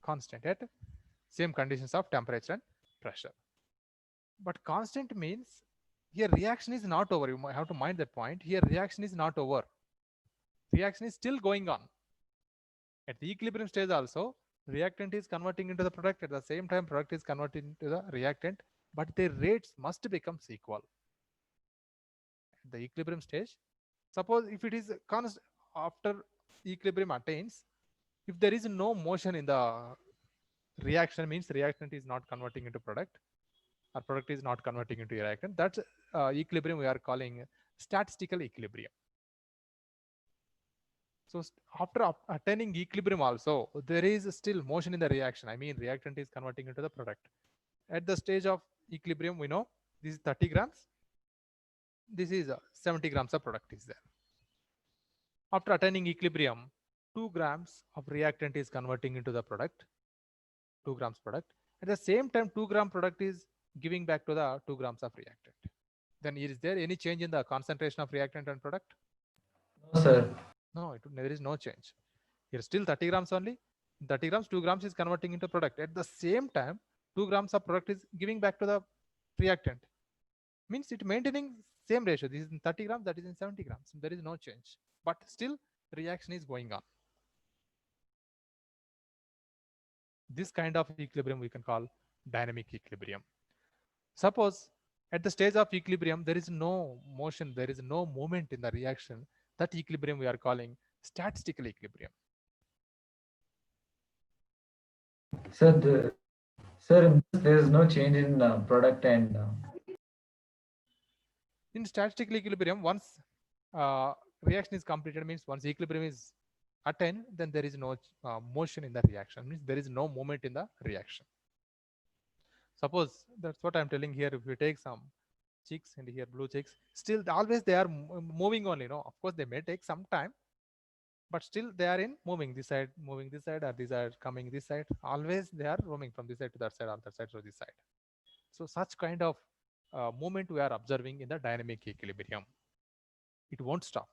Constant at same conditions of temperature and pressure. But constant means here reaction is not over. You have to mind that point. Here reaction is not over. Reaction is still going on. At the equilibrium stage also, reactant is converting into the product. At the same time, product is converting into the reactant, but their rates must become equal. At the equilibrium stage, suppose if it is constant after equilibrium attains, if there is no motion in the reaction, means reactant is not converting into product, or product is not converting into reactant. That's equilibrium we are calling statistical equilibrium. So after attaining equilibrium also, there is still motion in the reaction. I mean, reactant is converting into the product. At the stage of equilibrium, we know this is 30 grams. This is 70 grams of product is there. After attaining equilibrium, 2 grams of reactant is converting into the product, 2 grams product. At the same time, 2 gram product is giving back to the 2 grams of reactant. Then is there any change in the concentration of reactant and product? No, sir. No, there is no change. Here still 30 grams only. 30 grams, 2 grams is converting into product. At the same time, 2 grams of product is giving back to the reactant. Means it maintaining same ratio. This is in 30 grams, that is in 70 grams. There is no change. But still reaction is going on. This kind of equilibrium we can call dynamic equilibrium. Suppose at the stage of equilibrium, there is no motion, there is no movement in the reaction. That equilibrium we are calling statistical equilibrium. Sir, there is no change in product and. In statistical equilibrium, once reaction is completed, means once equilibrium is attained, then there is no motion in the reaction. Means there is no movement in the reaction. Suppose that's what I'm telling here. If you take some chicks and here blue chicks, still always they are moving only. No, of course they may take some time, but still they are in moving this side, or these are coming this side. Always they are roaming from this side to that side, or that side to this side. So such kind of movement we are observing in the dynamic equilibrium. It won't stop.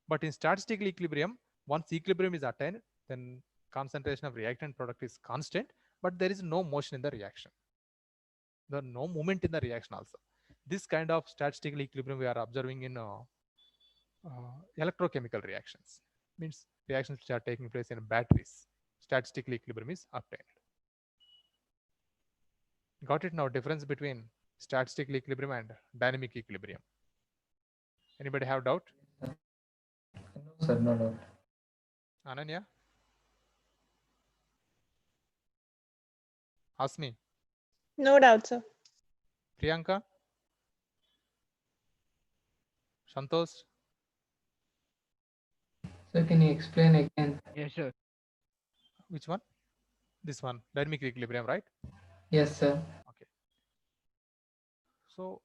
But in statistical equilibrium, once equilibrium is attained, then concentration of reactant product is constant, but there is no motion in the reaction. There is no movement in the reaction also. This kind of statistical equilibrium we are observing in electrochemical reactions. Means reactions which are taking place in batteries. Statistical equilibrium is obtained. Got it now? Difference between statistical equilibrium and dynamic equilibrium. Anybody have doubt? No, sir, no doubt. Ananya? Hasmi? No doubt, sir. Priyanka? Santosh? Sir, can you explain again? Yes, sir. Which one? This one, dynamic equilibrium, right? Yes, sir. Okay. So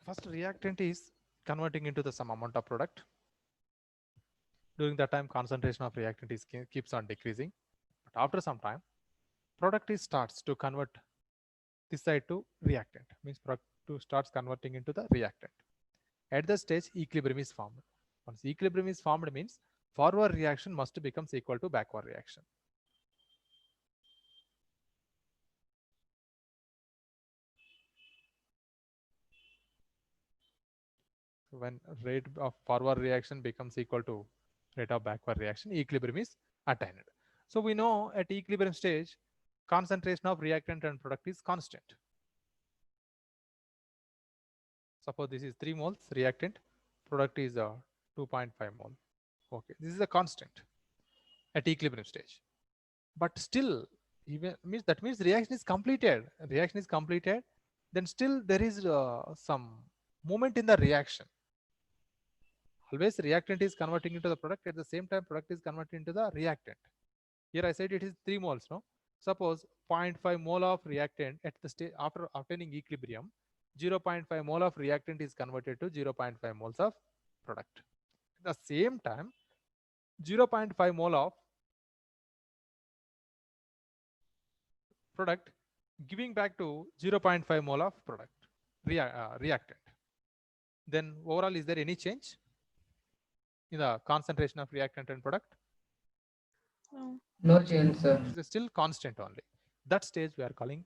first reactant is converting into the some amount of product. During that time, concentration of reactant is keeps on decreasing. But after some time, product is starts to convert this side to reactant. Means product starts converting into the reactant. At the stage, equilibrium is formed. Once equilibrium is formed, means forward reaction must becomes equal to backward reaction. So when rate of forward reaction becomes equal to rate of backward reaction, equilibrium is attained. So we know at equilibrium stage, concentration of reactant and product is constant. Suppose this is 3 moles reactant, product is 2.5 mole. Okay, this is a constant at equilibrium stage. But still, even means that means reaction is completed. Reaction is completed, then still there is some movement in the reaction. Always reactant is converting into the product, at the same time product is converting into the reactant. Here I said it is 3 moles, no? Suppose 0.5 mole of reactant at the stage after obtaining equilibrium, 0.5 mole of reactant is converted to 0.5 moles of product. At the same time, 0.5 mole of product giving back to 0.5 mole of product reactant. Then overall, is there any change in the concentration of reactant and product? No. No change, sir. It is still constant only. That stage we are calling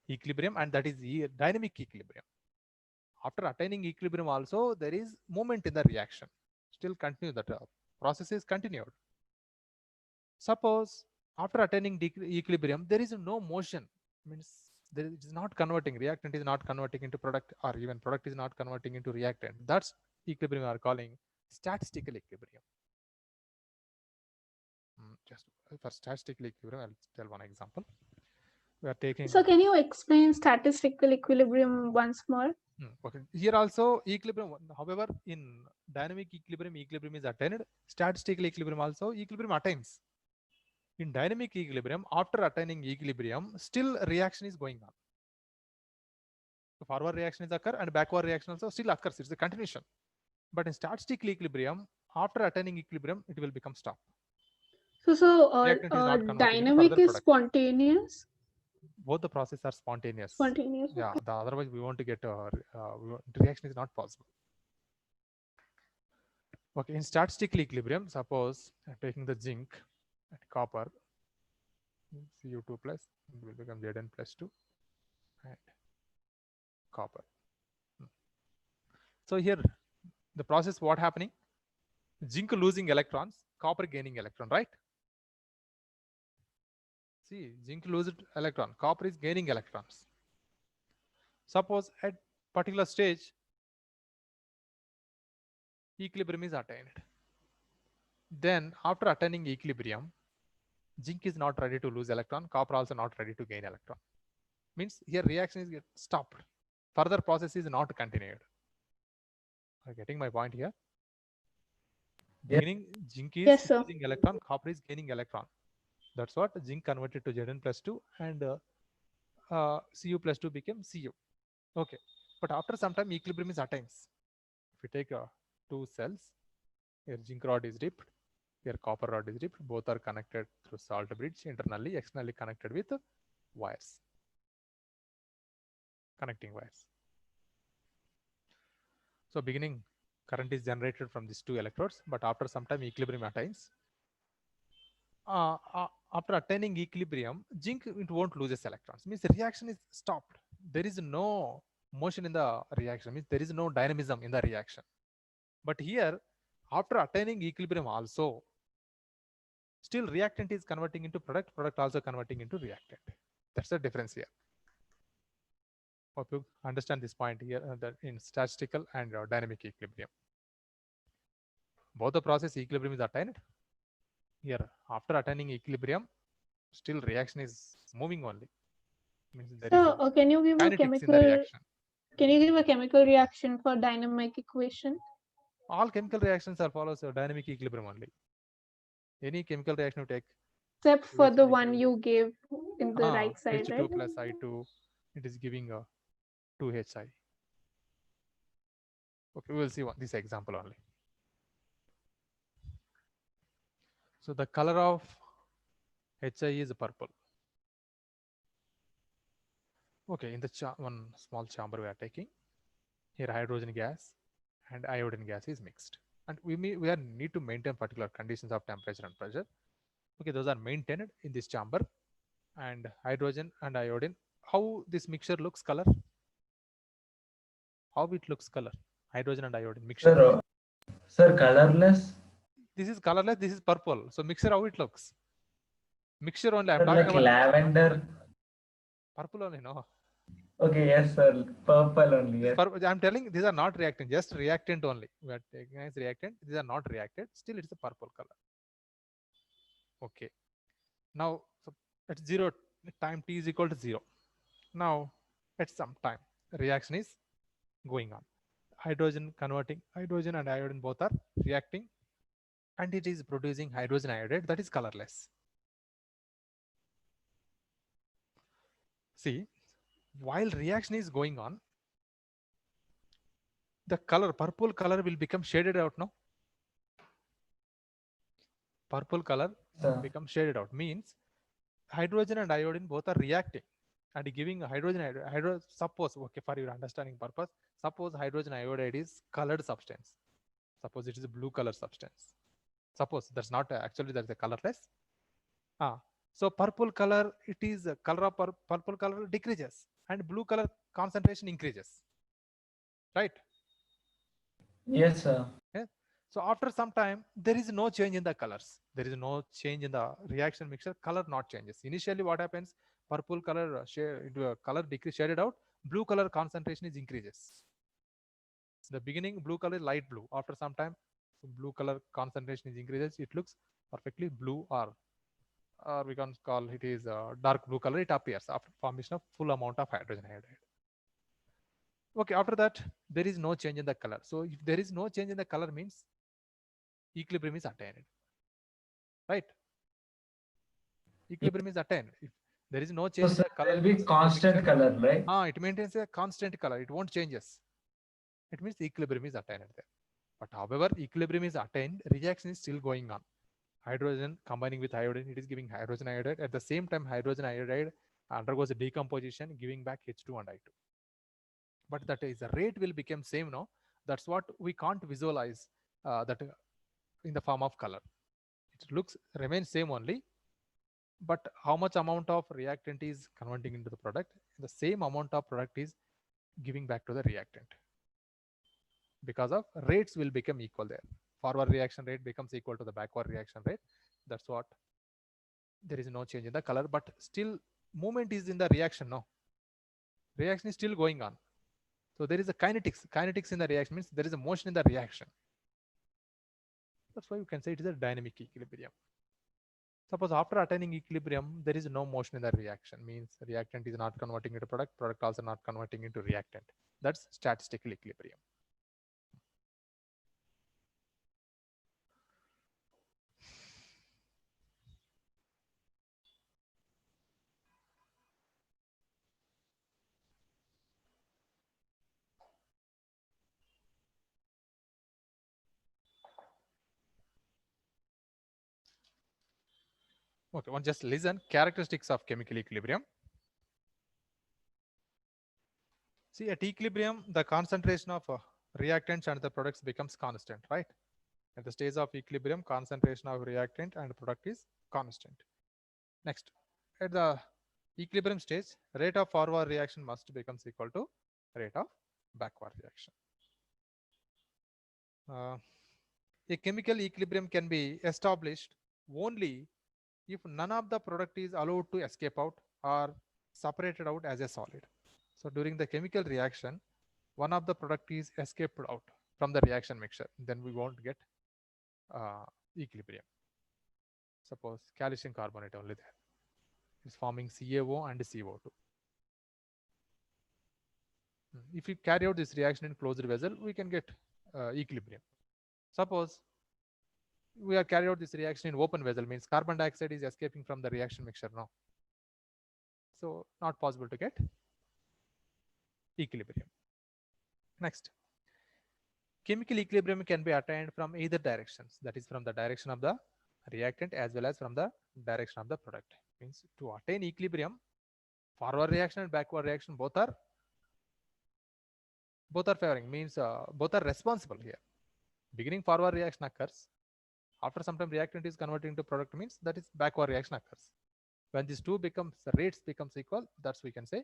equilibrium, and that is dynamic equilibrium. After attaining equilibrium also, there is movement in the reaction. Still continue, that process is continued. Suppose after attaining equilibrium, there is no motion. Means there is not converting, reactant is not converting into product, or even product is not converting into reactant. That's equilibrium we are calling statistical equilibrium. Just for statistical equilibrium, I'll tell one example. We are taking. So can you explain statistical equilibrium once more? Okay. Here also equilibrium. However, in dynamic equilibrium, equilibrium is attained. Statistical equilibrium also equilibrium attains. In dynamic equilibrium, after attaining equilibrium, still reaction is going on. So forward reaction is occur and backward reaction also still occurs. It's a continuation. But in statistical equilibrium, after attaining equilibrium, it will become stop. So Reactant is not converting into dynamic further is product. spontaneous. Both the processes are spontaneous. Spontaneous. Yeah. Okay. Otherwise, we want to get reaction is not possible. Okay. In statistical equilibrium, suppose I'm taking the zinc and copper, Cu2 plus, it will become Zn plus 2 and copper. So here the process, what happening? Zinc losing electrons, copper gaining electron, right? See, zinc loses electron, copper is gaining electrons. Suppose at particular stage, equilibrium is attained. Then after attaining equilibrium, zinc is not ready to lose electron, copper also not ready to gain electron. Means here reaction is stopped. Further process is not continued. Are you getting my point here? Beginning, zinc is losing electron, copper is gaining electron. That's what zinc converted to Zn plus 2 and Cu plus 2 became Cu. Okay. But after some time, equilibrium is attained. If we take 2 cells, here zinc rod is dipped, here copper rod is dipped, both are connected through salt bridge, internally, externally connected with wires, connecting wires. So beginning, current is generated from these 2 electrodes, but after some time equilibrium attains. After attaining equilibrium, zinc it won't lose its electrons. Means the reaction is stopped. There is no motion in the reaction. Means there is no dynamism in the reaction. But here, after attaining equilibrium also, still reactant is converting into product, product also converting into reactant. That's the difference here. Hope you understand this point here, that in statistical and dynamic equilibrium, both the process equilibrium is attained. Here, after attaining equilibrium, still reaction is moving only. Means there is So, can you give a kinetics in the chemical? reaction. Can you give a chemical reaction for dynamic equation? All chemical reactions are follows a dynamic equilibrium only. Any chemical reaction you take, Except for the H3 one you gave in the right side, H2 right? plus I2, it is giving a 2HI. Okay, we will see this example only. So the color of HI is purple. Okay, in the one small chamber we are taking, here hydrogen gas and iodine gas is mixed. And we need to maintain particular conditions of temperature and pressure. Okay, those are maintained in this chamber. And hydrogen and iodine, how this mixture looks color? How it looks color? Hydrogen and iodine mixture. Sir, colorless? This is colorless, this is purple. So mixture, how it looks? Mixture only, I'm Sir, talking like about lavender. purple only, no? Okay, yes, sir. Purple only. Yes. I'm telling these are not reactant, just reactant only. We are taking as reactant. These are not reacted. Still, it's a purple color. Okay. Now, so at 0 time t is equal to 0. Now, at some time, reaction is going on. Hydrogen converting, hydrogen and iodine both are reacting, and it is producing hydrogen iodide that is colorless. See, while reaction is going on, the color, purple color will become shaded out, no? Purple color becomes shaded out, means hydrogen and iodine both are reacting and giving hydrogen iodide. Suppose, okay, for your understanding purpose, suppose hydrogen iodide is colored substance. Suppose it is a blue color substance. Suppose that's not actually, that's a colorless. So purple color, it is a color of purple color decreases and blue color concentration increases, right? Yes, sir. Yeah. So after some time, there is no change in the colors. There is no change in the reaction mixture. Color not changes. Initially, what happens? Purple color color decrease shaded out. Blue color concentration is increases. In the beginning, blue color is light blue. After some time, blue color concentration is increases. It looks perfectly blue, or we can call it is dark blue color. It appears after formation of full amount of hydrogen iodide. Okay, after that, there is no change in the color. So if there is no change in the color, means equilibrium is attained, right? Equilibrium is attained. If there is no change in the color, there will be constant color, right? It maintains a constant color. It won't changes. It means equilibrium is attained there. But however, equilibrium is attained, reaction is still going on. Hydrogen combining with iodine, it is giving hydrogen iodide. At the same time, hydrogen iodide undergoes a decomposition, giving back H2 and I2. But that is the rate will become same now. That's what we can't visualize that in the form of color. It looks remains same only, but how much amount of reactant is converting into the product, the same amount of product is giving back to the reactant, because of rates will become equal there. Forward reaction rate becomes equal to the backward reaction rate. That's what, there is no change in the color, but still movement is in the reaction. No, reaction is still going on. So there is a kinetics in the reaction, means there is a motion in the reaction. That's why you can say it is a dynamic equilibrium. Suppose after attaining equilibrium, there is no motion in the reaction, means reactant is not converting into product, product also not converting into reactant. That's statistical equilibrium. Okay, one just listen. Characteristics of chemical equilibrium. See, at equilibrium, the concentration of reactants and the products becomes constant, right? At the stage of equilibrium, concentration of reactant and product is constant. Next, at the equilibrium stage, rate of forward reaction must becomes equal to rate of backward reaction. A chemical equilibrium can be established only if none of the product is allowed to escape out or separated out as a solid. So during the chemical reaction, one of the product is escaped out from the reaction mixture. Then we won't get equilibrium. Suppose calcium carbonate only there is forming CaO and CO2. If we carry out this reaction in closed vessel, we can get equilibrium. Suppose we are carrying out this reaction in open vessel, means carbon dioxide is escaping from the reaction mixture now. So not possible to get equilibrium. Next, chemical equilibrium can be attained from either directions. That is from the direction of the reactant as well as from the direction of the product. Means to attain equilibrium, forward reaction and backward reaction both are favoring, means both are responsible here. Beginning forward reaction occurs. After some time reactant is converted into product, means that is backward reaction occurs. When these two rates becomes equal, that's we can say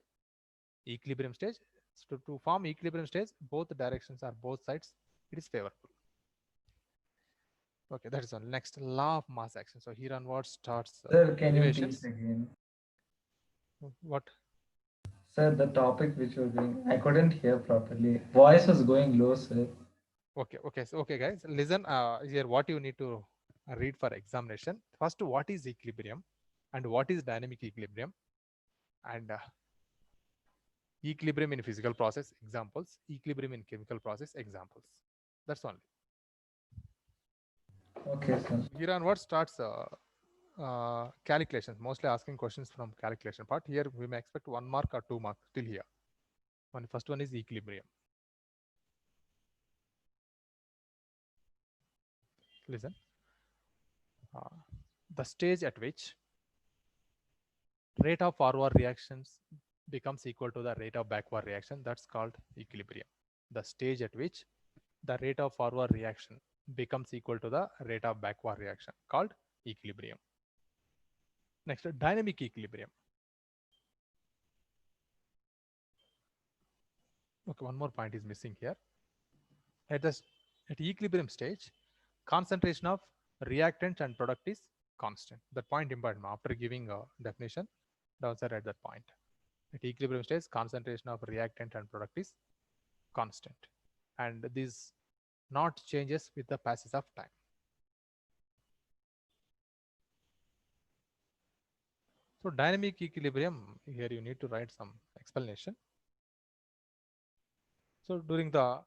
equilibrium stage. So to form equilibrium stage, both directions or both sides, it is favorable. Okay, that is one. Next, law of mass action. So here onwards starts Sir, can you derivations. teach again? What? Sir, the topic which you're doing, I couldn't hear properly. Voice was going low, sir. Okay, so okay guys, listen here what you need to read for examination. First, what is equilibrium and what is dynamic equilibrium, and equilibrium in physical process examples, equilibrium in chemical process examples. That's only. Okay, sir. Here onward starts calculations, mostly asking questions from calculation part. Here we may expect 1 mark or 2 marks till here. First one is equilibrium. Listen, the stage at which rate of forward reactions becomes equal to the rate of backward reaction, that's called equilibrium. The stage at which the rate of forward reaction becomes equal to the rate of backward reaction, called equilibrium. Next, dynamic equilibrium. Okay, one more point is missing here. At equilibrium stage, concentration of reactant and product is constant. That point important. After giving a definition, downside at that point. At equilibrium stage, concentration of reactant and product is constant, and this not changes with the passage of time. So dynamic equilibrium, here you need to write some explanation. So during the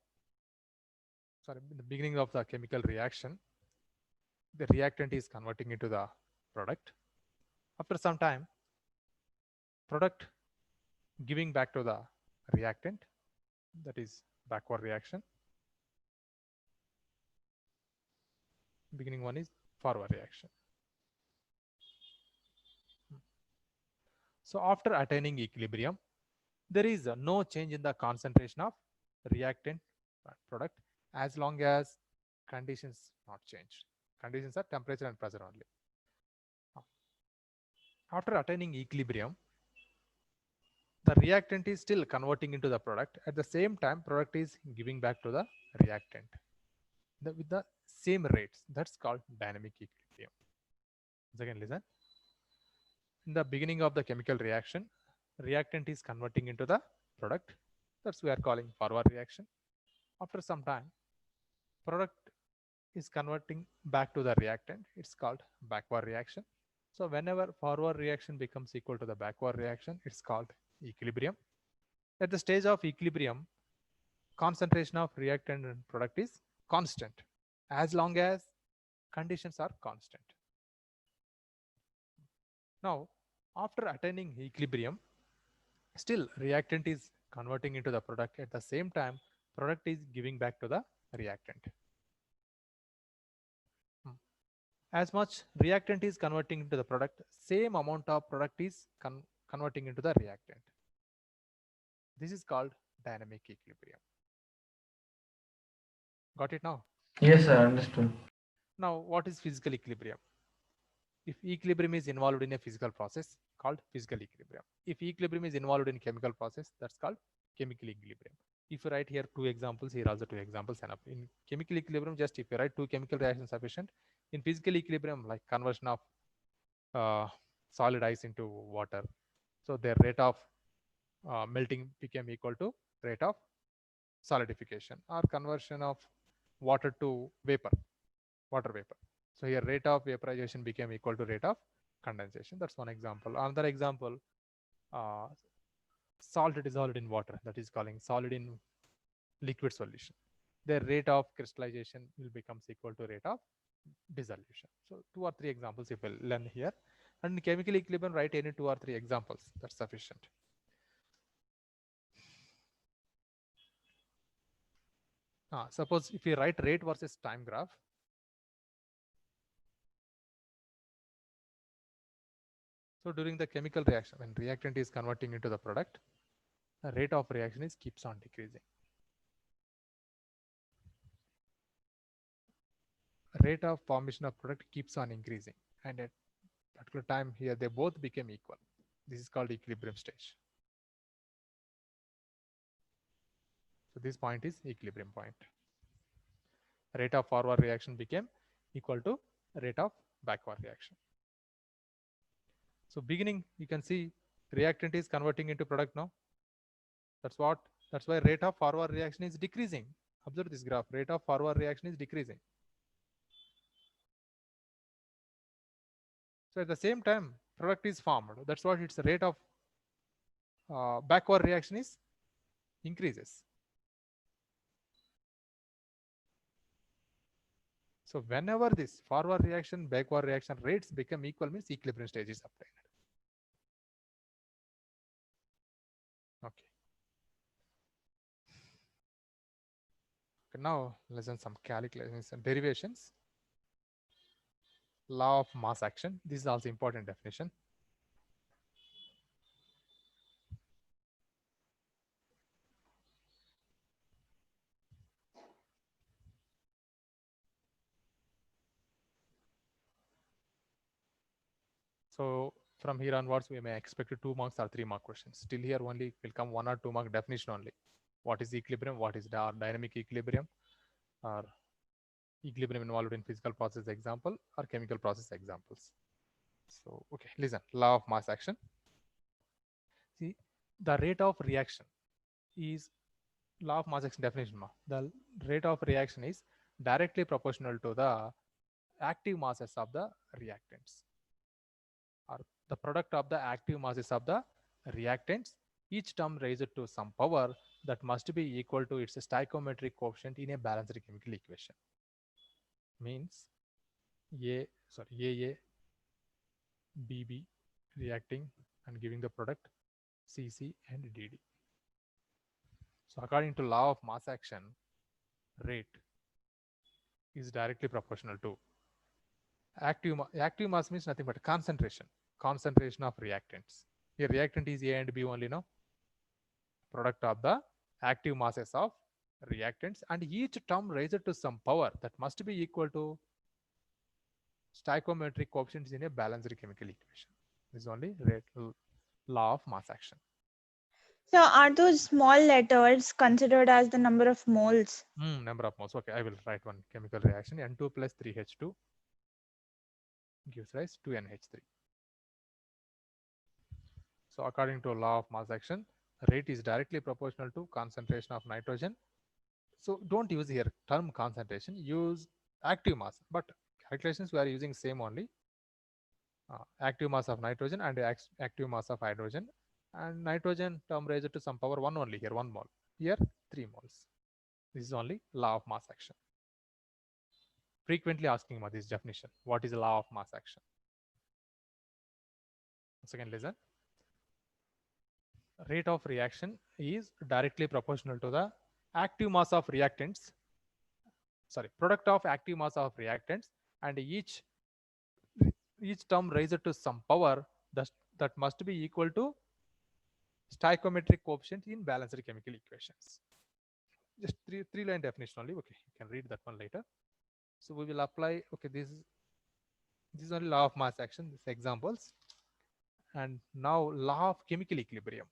beginning of the chemical reaction, the reactant is converting into the product. After some time, product giving back to the reactant, that is backward reaction. Beginning one is forward reaction. So after attaining equilibrium, there is no change in the concentration of reactant product as long as conditions not changed. Conditions are temperature and pressure only. After attaining equilibrium, the reactant is still converting into the product. At the same time, product is giving back to the reactant with the same rates. That's called dynamic equilibrium. Once again, listen. In the beginning of the chemical reaction, reactant is converting into the product. That's we are calling forward reaction. After some time, product is converting back to the reactant. It's called backward reaction. So whenever forward reaction becomes equal to the backward reaction, it's called equilibrium. At the stage of equilibrium, concentration of reactant and product is constant as long as conditions are constant. Now, after attaining equilibrium, still reactant is converting into the product. At the same time, product is giving back to the reactant. As much reactant is converting into the product, same amount of product is converting into the reactant. This is called dynamic equilibrium. Got it now? Yes, sir, understood. Now, what is physical equilibrium? If equilibrium is involved in a physical process, called physical equilibrium. If equilibrium is involved in chemical process, that's called chemical equilibrium. If you write here 2 examples, here also 2 examples enough. In chemical equilibrium, just if you write 2 chemical reactions sufficient. In physical equilibrium, like conversion of solid ice into water, so their rate of melting became equal to rate of solidification, or conversion of water to vapor, water vapor. So here rate of vaporization became equal to rate of condensation. That's one example. Another example, salt dissolved in water, that is calling solid in liquid solution. Their rate of crystallization will becomes equal to rate of dissolution. So 2 or 3 examples you will learn here. And in chemical equilibrium, write any 2 or 3 examples. That's sufficient. Suppose if we write rate versus time graph, so during the chemical reaction, when reactant is converting into the product, the rate of reaction is keeps on decreasing. Rate of formation of product keeps on increasing, and at particular time here they both became equal. This is called equilibrium stage. So this point is equilibrium point. Rate of forward reaction became equal to rate of backward reaction. So beginning, you can see reactant is converting into product now. That's why rate of forward reaction is decreasing. Observe this graph, rate of forward reaction is decreasing. So at the same time, product is formed. That's what its rate of backward reaction is increases. So whenever this forward reaction, backward reaction rates become equal, means equilibrium stage is obtained. Okay. Now listen some calculations and derivations. Law of mass action. This is also important definition. So from here onwards, we may expect 2 marks or 3 mark questions. Still here only will come 1 or 2 mark definition only. What is equilibrium? What is dynamic equilibrium? Or equilibrium involved in physical process example or chemical process examples. So, okay, listen, law of mass action. See, the rate of reaction is law of mass action definition. The rate of reaction is directly proportional to the active masses of the reactants, or the product of the active masses of the reactants, each term raised to some power that must be equal to its stoichiometric coefficient in a balanced chemical equation. Means AA, BB reacting and giving the product CC and DD. So according to law of mass action, rate is directly proportional to active mass, means nothing but concentration of reactants. Here reactant is A and B only, no? Product of the active masses of reactants, and each term raised to some power that must be equal to stoichiometric coefficients in a balanced chemical equation. This is only law of mass action. So are those small letters considered as the number of moles? Number of moles. Okay, I will write one chemical reaction. N2 plus 3H2 gives rise to NH3. So according to law of mass action, rate is directly proportional to concentration of nitrogen. So don't use here term concentration, use active mass, but calculations we are using same only. Active mass of nitrogen and active mass of hydrogen, and nitrogen term raised to some power 1 only, here 1 mole, here 3 moles. This is only law of mass action. Frequently asking about this definition. What is the law of mass action? Once again, listen. Rate of reaction is directly proportional to the active mass of reactants, product of active mass of reactants, and each term raised to some power that must be equal to stoichiometric coefficient in balanced chemical equations. Just three line definition only. Okay, you can read that one later. So we will apply. Okay, this is only law of mass action. These examples, and now law of chemical equilibrium.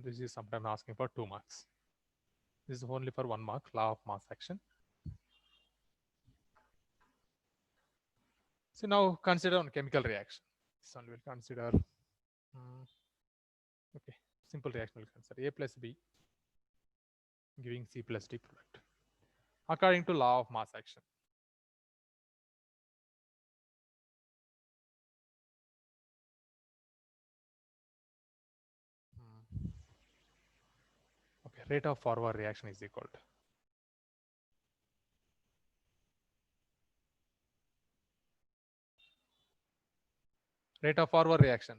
This is sometimes asking for 2 marks. This is only for 1 mark, law of mass action. So now consider on chemical reaction. This one will consider, okay, simple reaction will consider A plus B giving C plus D product according to law of mass action. Okay, rate of forward reaction is equal to rate of forward reaction.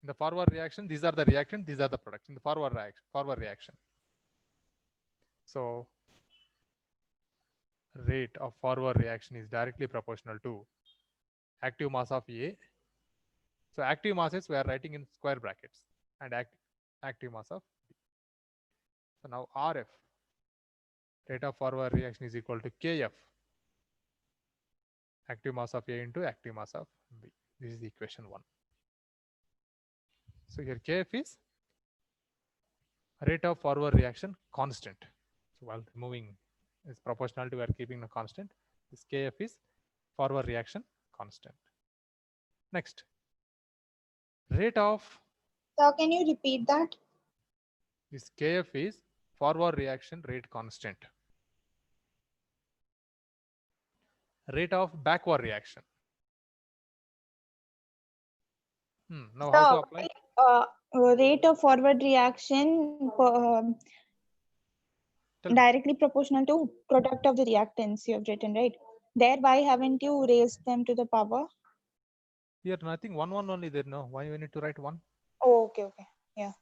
In the forward reaction, these are the reactant, these are the products in the forward reaction. So rate of forward reaction is directly proportional to active mass of A. So active masses we are writing in square brackets and active mass of B. So now RF, rate of forward reaction, is equal to KF, active mass of A into active mass of B. This is equation 1. So here KF is rate of forward reaction constant. So while removing its proportionality, we are keeping a constant. This KF is forward reaction constant. Next, rate of. So can you repeat that? This KF is forward reaction rate constant. Rate of backward reaction. Now how to apply? Rate of forward reaction directly proportional to product of the reactants you have written, right? There, why haven't you raised them to the power? Here nothing, 1 only there. No, why we need to write 1? Oh, okay, yeah.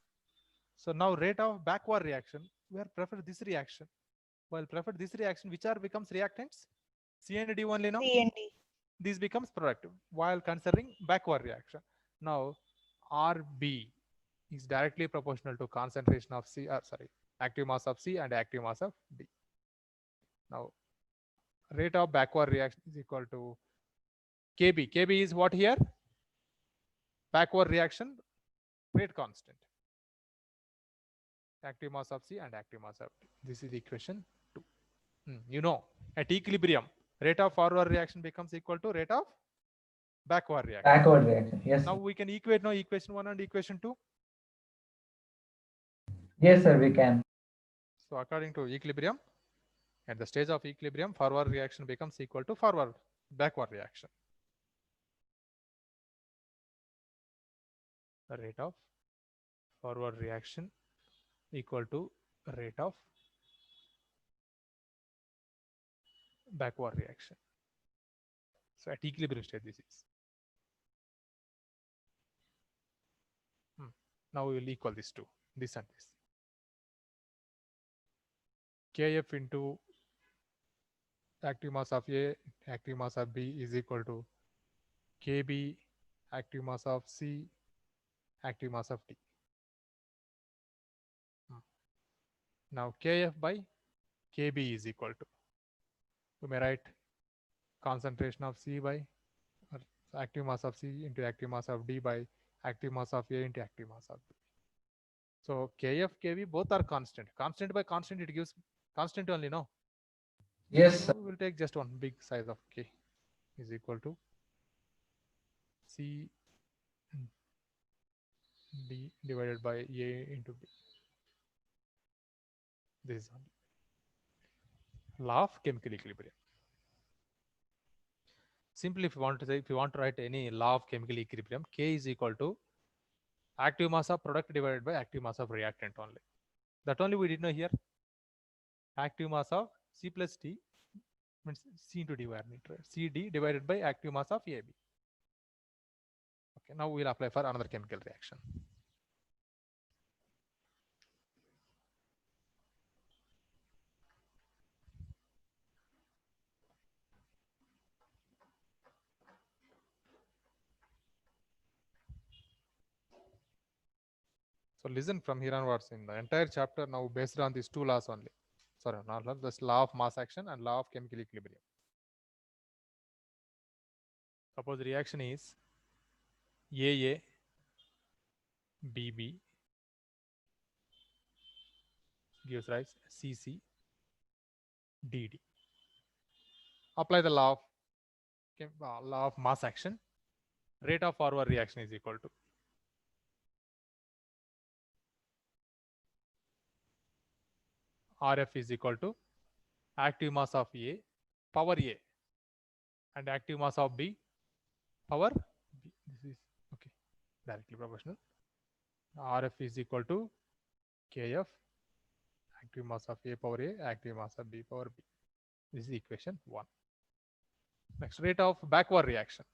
So now rate of backward reaction, we are prefer this reaction. While prefer this reaction, which are becomes reactants? C and D only, no? C and D. This becomes product while considering backward reaction. Now RB is directly proportional to concentration of C, active mass of C and active mass of D. Now rate of backward reaction is equal to KB. KB is what here? Backward reaction rate constant. Active mass of C and active mass of D. This is equation 2. You know, at equilibrium, rate of forward reaction becomes equal to rate of backward reaction. Backward reaction, yes. Now we can equate now equation 1 and equation 2. Yes, sir, we can. So according to equilibrium, at the stage of equilibrium, forward reaction becomes equal to backward reaction. The rate of forward reaction equal to rate of backward reaction. So at equilibrium state this is. Now we will equal this to this and this. KF into active mass of A, active mass of B is equal to KB, active mass of C, active mass of D. Now KF by KB is equal to, we may write concentration of C by active mass of C into active mass of D by active mass of A into active mass of B. So KF, KB both are constant. Constant by constant, it gives constant only, no? Yes, sir. So we will take just one big size of K is equal to C D divided by A into B. This is law of chemical equilibrium. Simply, if you want to write any law of chemical equilibrium, K is equal to active mass of product divided by active mass of reactant only. That only we did know here. Active mass of C plus D means C into D, right? CD divided by active mass of AB. Okay, now we will apply for another chemical reaction. So listen from here onwards in the entire chapter now based on these 2 laws only. Sorry, not this law of mass action and law of chemical equilibrium. Suppose the reaction is AA, BB, gives rise CC DD. Apply the law of mass action. Rate of forward reaction is equal to RF is equal to active mass of A power A and active mass of B power B. This is okay, directly proportional. RF is equal to KF, active mass of A power A, active mass of B power B. This is equation 1. Next, rate of backward reaction.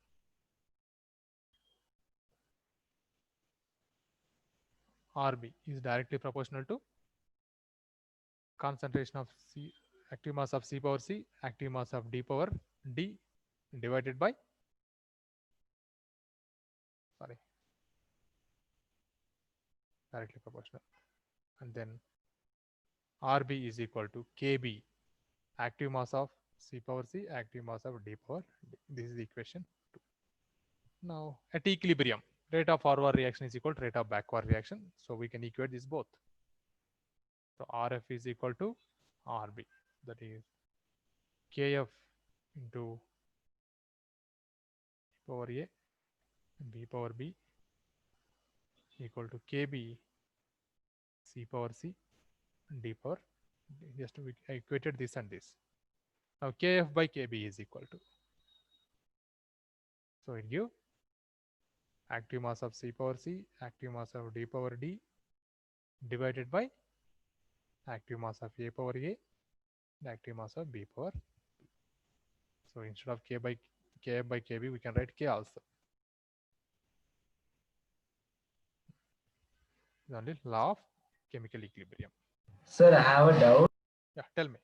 RB is directly proportional to concentration of C, active mass of C power C, active mass of D power D divided by, directly proportional. And then RB is equal to KB, active mass of C power C, active mass of D power D. This is equation 2. Now, at equilibrium, rate of forward reaction is equal to rate of backward reaction. So we can equate this both. So RF is equal to RB, that is KF into power A and B power B equal to KB C power C D power D. Just we equated this and this. Now KF by KB is equal to, so it gives active mass of C power C, active mass of D power D divided by active mass of A power A, active mass of B power B. So instead of KF by KB, we can write K also. The only law of chemical equilibrium. Sir, I have a doubt. Yeah, tell me.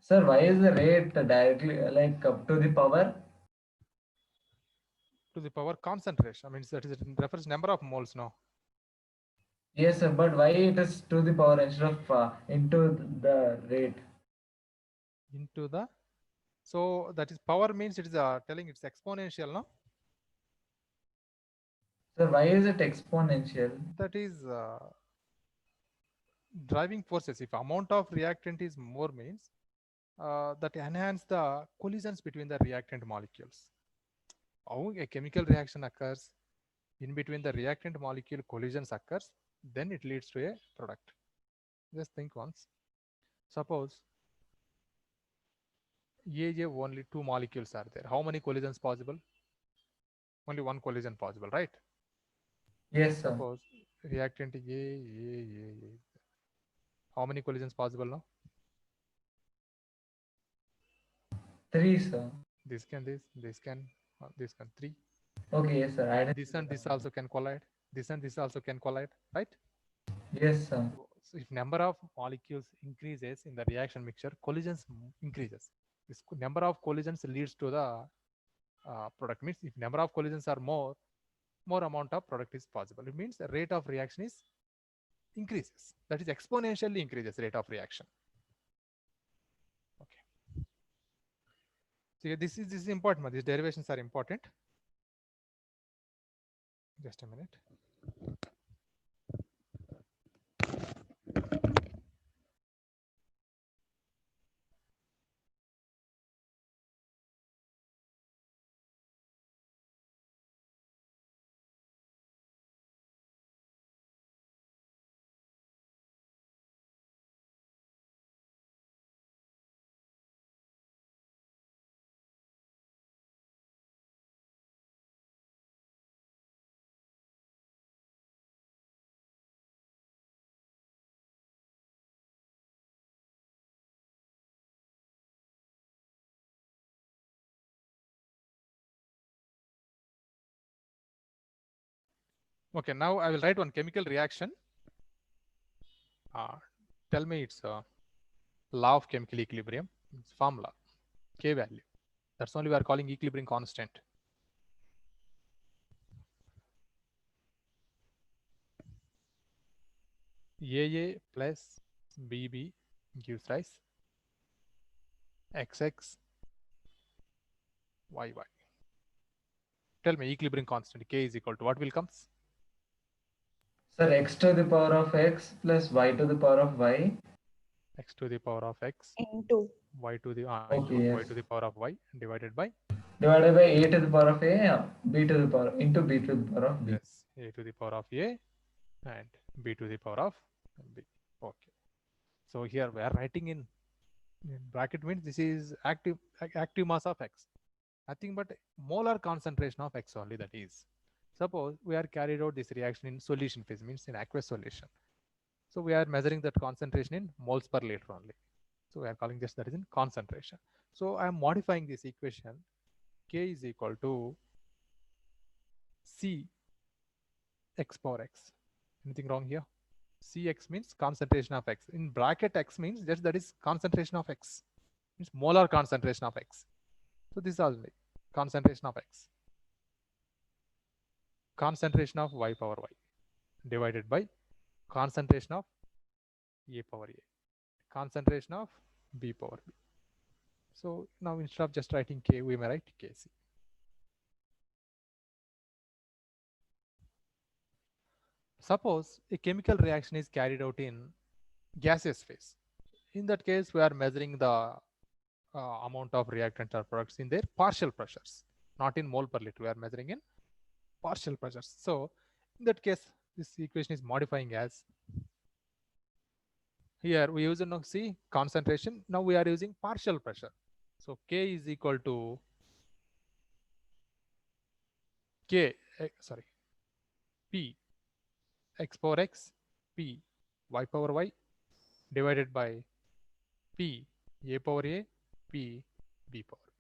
Sir, why is the rate directly like up to the power? To the power concentration. I mean, that is it refers number of moles now. Yes, sir, but why it is to the power instead of into the rate? Into the, so that is power means it is telling it's exponential, no? Sir, why is it exponential? That is driving forces. If amount of reactant is more means that enhance the collisions between the reactant molecules. How a chemical reaction occurs, in between the reactant molecule collisions occurs, then it leads to a product. Just think once. Suppose only 2 molecules are there. How many collisions possible? Only one collision possible, right? Yes, sir. Suppose reactant A. How many collisions possible now? 3, sir. This can 3. Okay, yes, sir. I This and this also can collide. This and this also can collide, right? Yes, sir. So if number of molecules increases in the reaction mixture, collisions increases. This number of collisions leads to the product. Means if number of collisions are more amount of product is possible. It means the rate of reaction is increases. That is exponentially increases rate of reaction. Okay. So this is important. These derivations are important. Just a minute. Okay, now I will write one chemical reaction. Tell me its law of chemical equilibrium. It's formula, K value. That's only we are calling equilibrium constant. AA plus BB gives rise XX YY. Tell me equilibrium constant K is equal to what will comes? Sir, x to the power of x plus y to the power of y x to the power of x into y to the Okay, into y yes. to the power of y divided by Divided by a to the power of a, b to the power into b to the power of b. yes, a to the power of a and b to the power of b. Okay. So here we are writing in bracket means this is active mass of x. Nothing but molar concentration of x only, that is. Suppose we are carried out this reaction in solution phase, means in aqueous solution. So we are measuring that concentration in moles per liter only. So we are calling this, that is in concentration. So I am modifying this equation. K is equal to C x power x. Anything wrong here? Cx means concentration of x. In bracket x means just that is concentration of x. Means molar concentration of x. So this is only concentration of x. Concentration of y power y divided by concentration of a power a. Concentration of b power b. So now instead of just writing K, we may write Kc. Suppose a chemical reaction is carried out in gaseous phase. In that case, we are measuring the amount of reactant or products in their partial pressures, not in mole per liter. We are measuring in partial pressures. So in that case, this equation is modifying as here we use now see concentration. Now we are using partial pressure. So K is equal to P x power x P y power y divided by P a power a P b power b.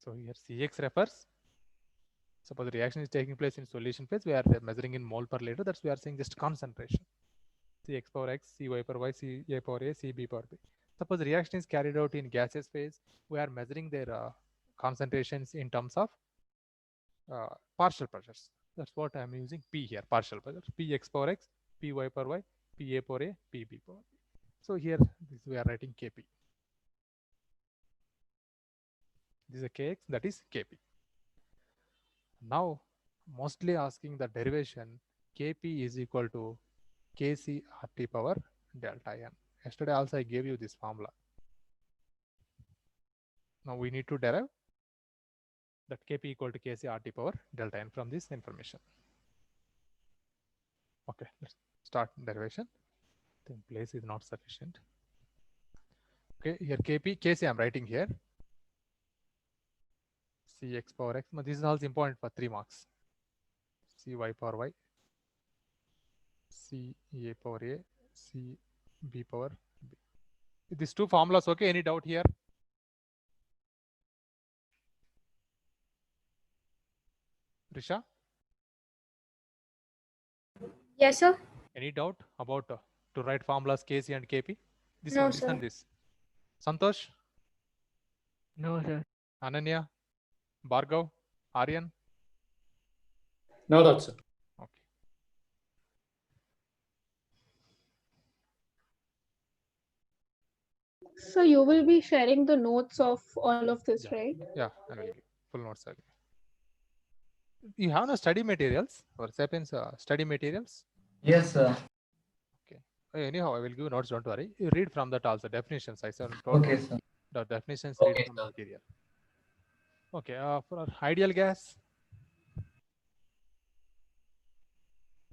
So here Cx refers, suppose the reaction is taking place in solution phase, we are measuring in mole per liter, that's we are saying just concentration. Cx power x, Cy power y, C a power a, C b power b. Suppose the reaction is carried out in gaseous phase, we are measuring their concentrations in terms of partial pressures. That's what I'm using P here, partial pressure. P x power x, P y power y, P a power a, P b power b. So here we are writing Kp. This is a Kx, that is Kp. Now mostly asking the derivation, Kp is equal to Kc RT power delta n. Yesterday also I gave you this formula. Now we need to derive that Kp equal to Kc RT power delta n from this information. Okay, let's start derivation. I think place is not sufficient. Okay, here Kp, Kc I'm writing here. Cx power x, this is also important for 3 marks. Cy power y, C a power a, C b power b. These two formulas, okay? Any doubt here? Risha? Yes, sir. Any doubt about to write formulas Kc and Kp? This No, one, this sir. and this. Santosh? No, sir. Ananya? Bhargav? Aryan? No doubt, sir. Okay. So you will be sharing the notes of all of this, Yeah. right? Yeah, I will give full notes. You have no study materials or Sapiens study materials? Yes, sir. Okay. Anyhow, I will give notes, don't worry. You read from that also, definitions. I said, Okay, sir. the definitions read from the material. Okay, for our ideal gas,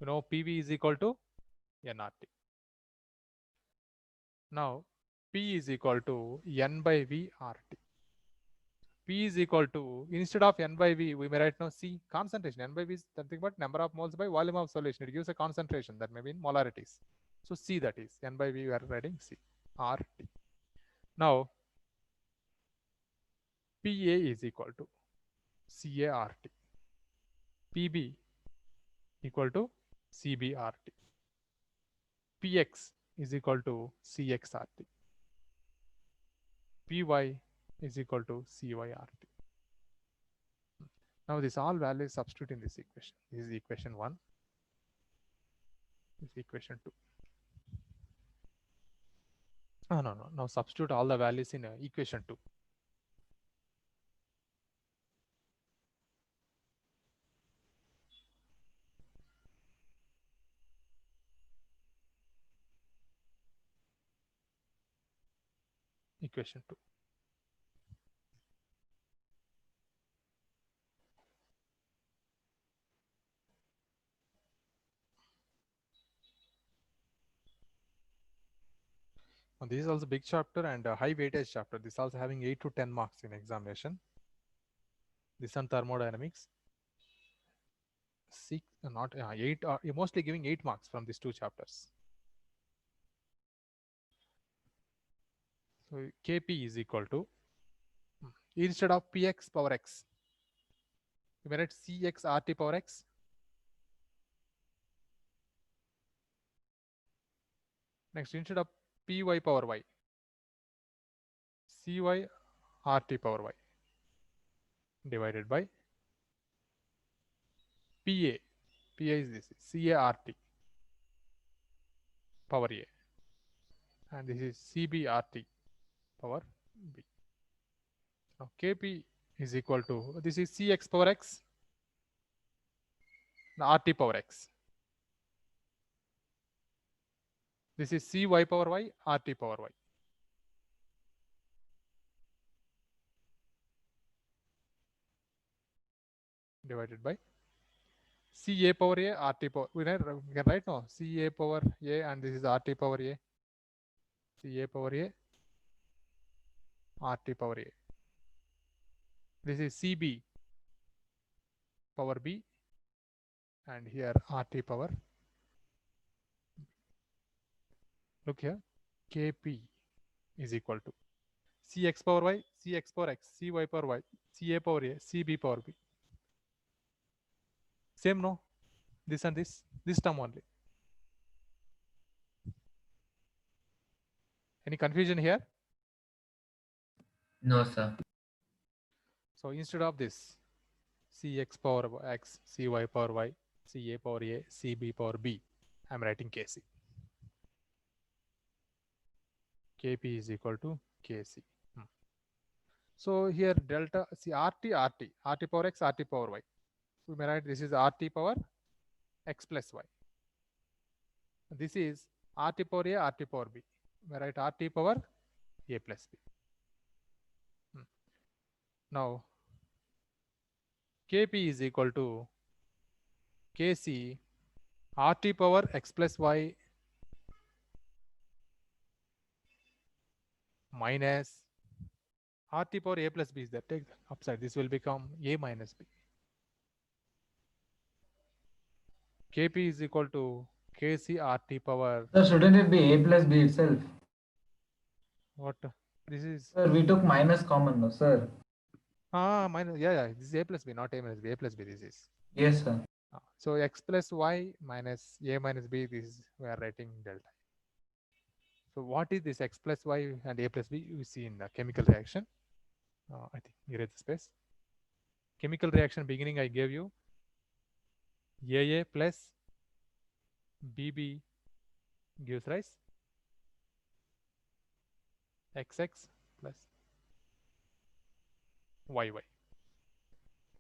you know, PV is equal to nRT. Now, P is equal to N by V RT. P is equal to, instead of N by V, we may write now C, concentration. N by V is nothing but number of moles by volume of solution. It gives a concentration that may be in molarities. So C, that is, N by V, we are writing C, RT. Now, PA is equal to CART. PB equal to CBRT. PX is equal to CXRT. PY is equal to CYRT. Now this all values substitute in this equation. This is equation 1. This is equation 2. Oh, no. Now substitute all the values in equation 2. equation 2. Now, this is also big chapter and a high weightage chapter. This is also having 8 to 10 marks in examination. This on thermodynamics. 6, not 8. You're mostly giving 8 marks from these 2 chapters. So Kp is equal to, instead of Px power x, you may write Cx RT power x. Next, instead of Py power y, Cy RT power y divided by PA. PA is this, CART power A. And this is CBRT power B. Now Kp is equal to, this is Cx power x, now RT power x. This is Cy power y, RT power y. Divided by Ca power A, RT power, we can write now, Ca power A and this is RT power A. Ca power A, RT power A. This is Cb power B and here RT power. Look here, Kp is equal to Cx power y, Cx power x, Cy power y, Ca power A, Cb power B. Same no? This and this term only. Any confusion here? No, sir. So instead of this, Cx power x, Cy power y, Ca power A, Cb power B, I am writing Kc. Kp is equal to Kc. So here delta, see RT power x, RT power y. We may write this is RT power x plus y. This is RT power A, RT power B. We write RT power A plus B. Now Kp is equal to Kc RT power x plus y minus RT power A plus B is there. Take the upside. This will become A minus B. Kp is equal to Kc RT power. Sir, shouldn't it be A plus B itself? What? This is. Sir, we took minus common, no, sir. Minus. Yeah. This is A plus B, not A minus B. A plus B. This is. Yes, sir. So x plus y minus A minus B. This is we are writing delta. So what is this x plus y and A plus B? You see in the chemical reaction. I think erase the space. Chemical reaction beginning I gave you. AA plus BB gives rise XX plus YY.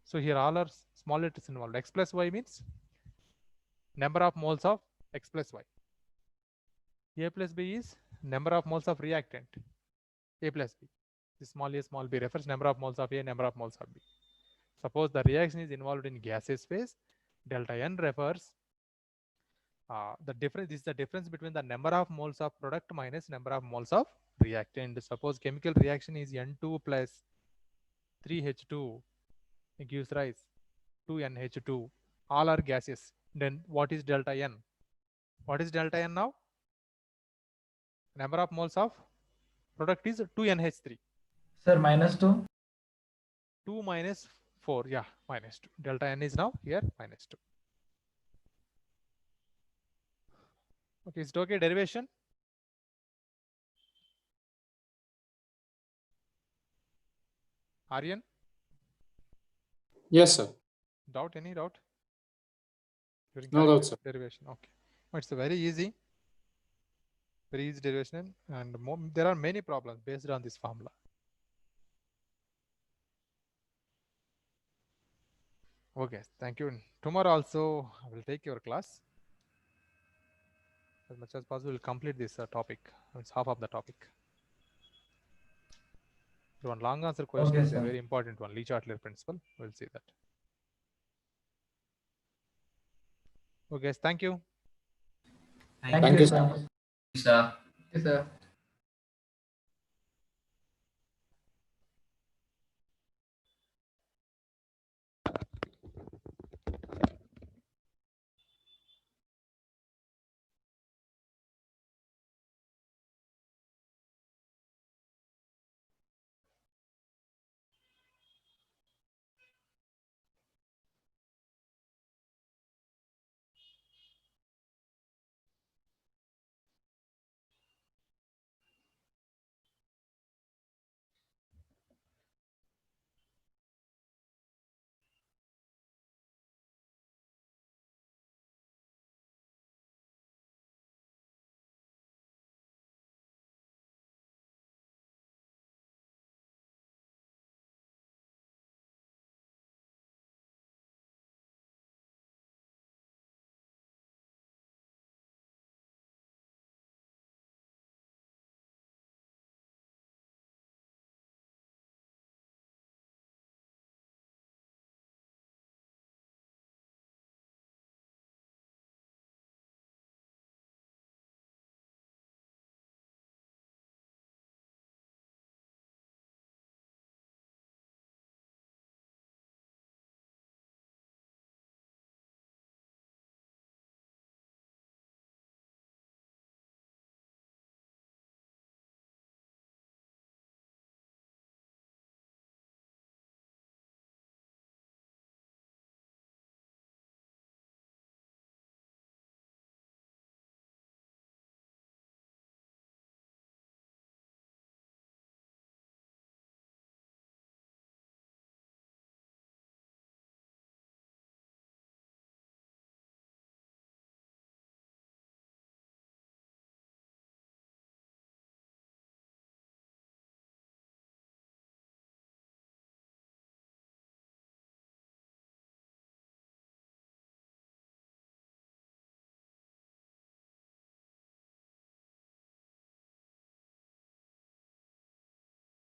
So here all are small letters involved. X plus Y means number of moles of X plus Y. A plus B is number of moles of reactant. A plus B. The small a, small b refers number of moles of A, number of moles of B. Suppose the reaction is involved in gaseous phase, delta N refers the difference. This is the difference between the number of moles of product minus number of moles of reactant. Suppose chemical reaction is N2 plus 3H2, it gives rise to NH2. All are gaseous. Then what is delta N? What is delta N now? Number of moles of product is 2NH3. Sir, minus 2? 2 minus 4, yeah, minus 2. Delta N is now here minus 2. Okay, is it okay? Derivation? Aryan? Yes, sir. Doubt? Any doubt? No doubt, sir. Derivation, okay. It's a very easy derivation, and there are many problems based on this formula. Okay, thank you. Tomorrow also I will take your class. As much as possible, complete this topic. It's half of the topic. One long answer question Okay, is a sir. very important one. Lee-Chatler principle. We'll see that. Okay, guys. Thank you. Thank you, sir. Sir. Yes, sir.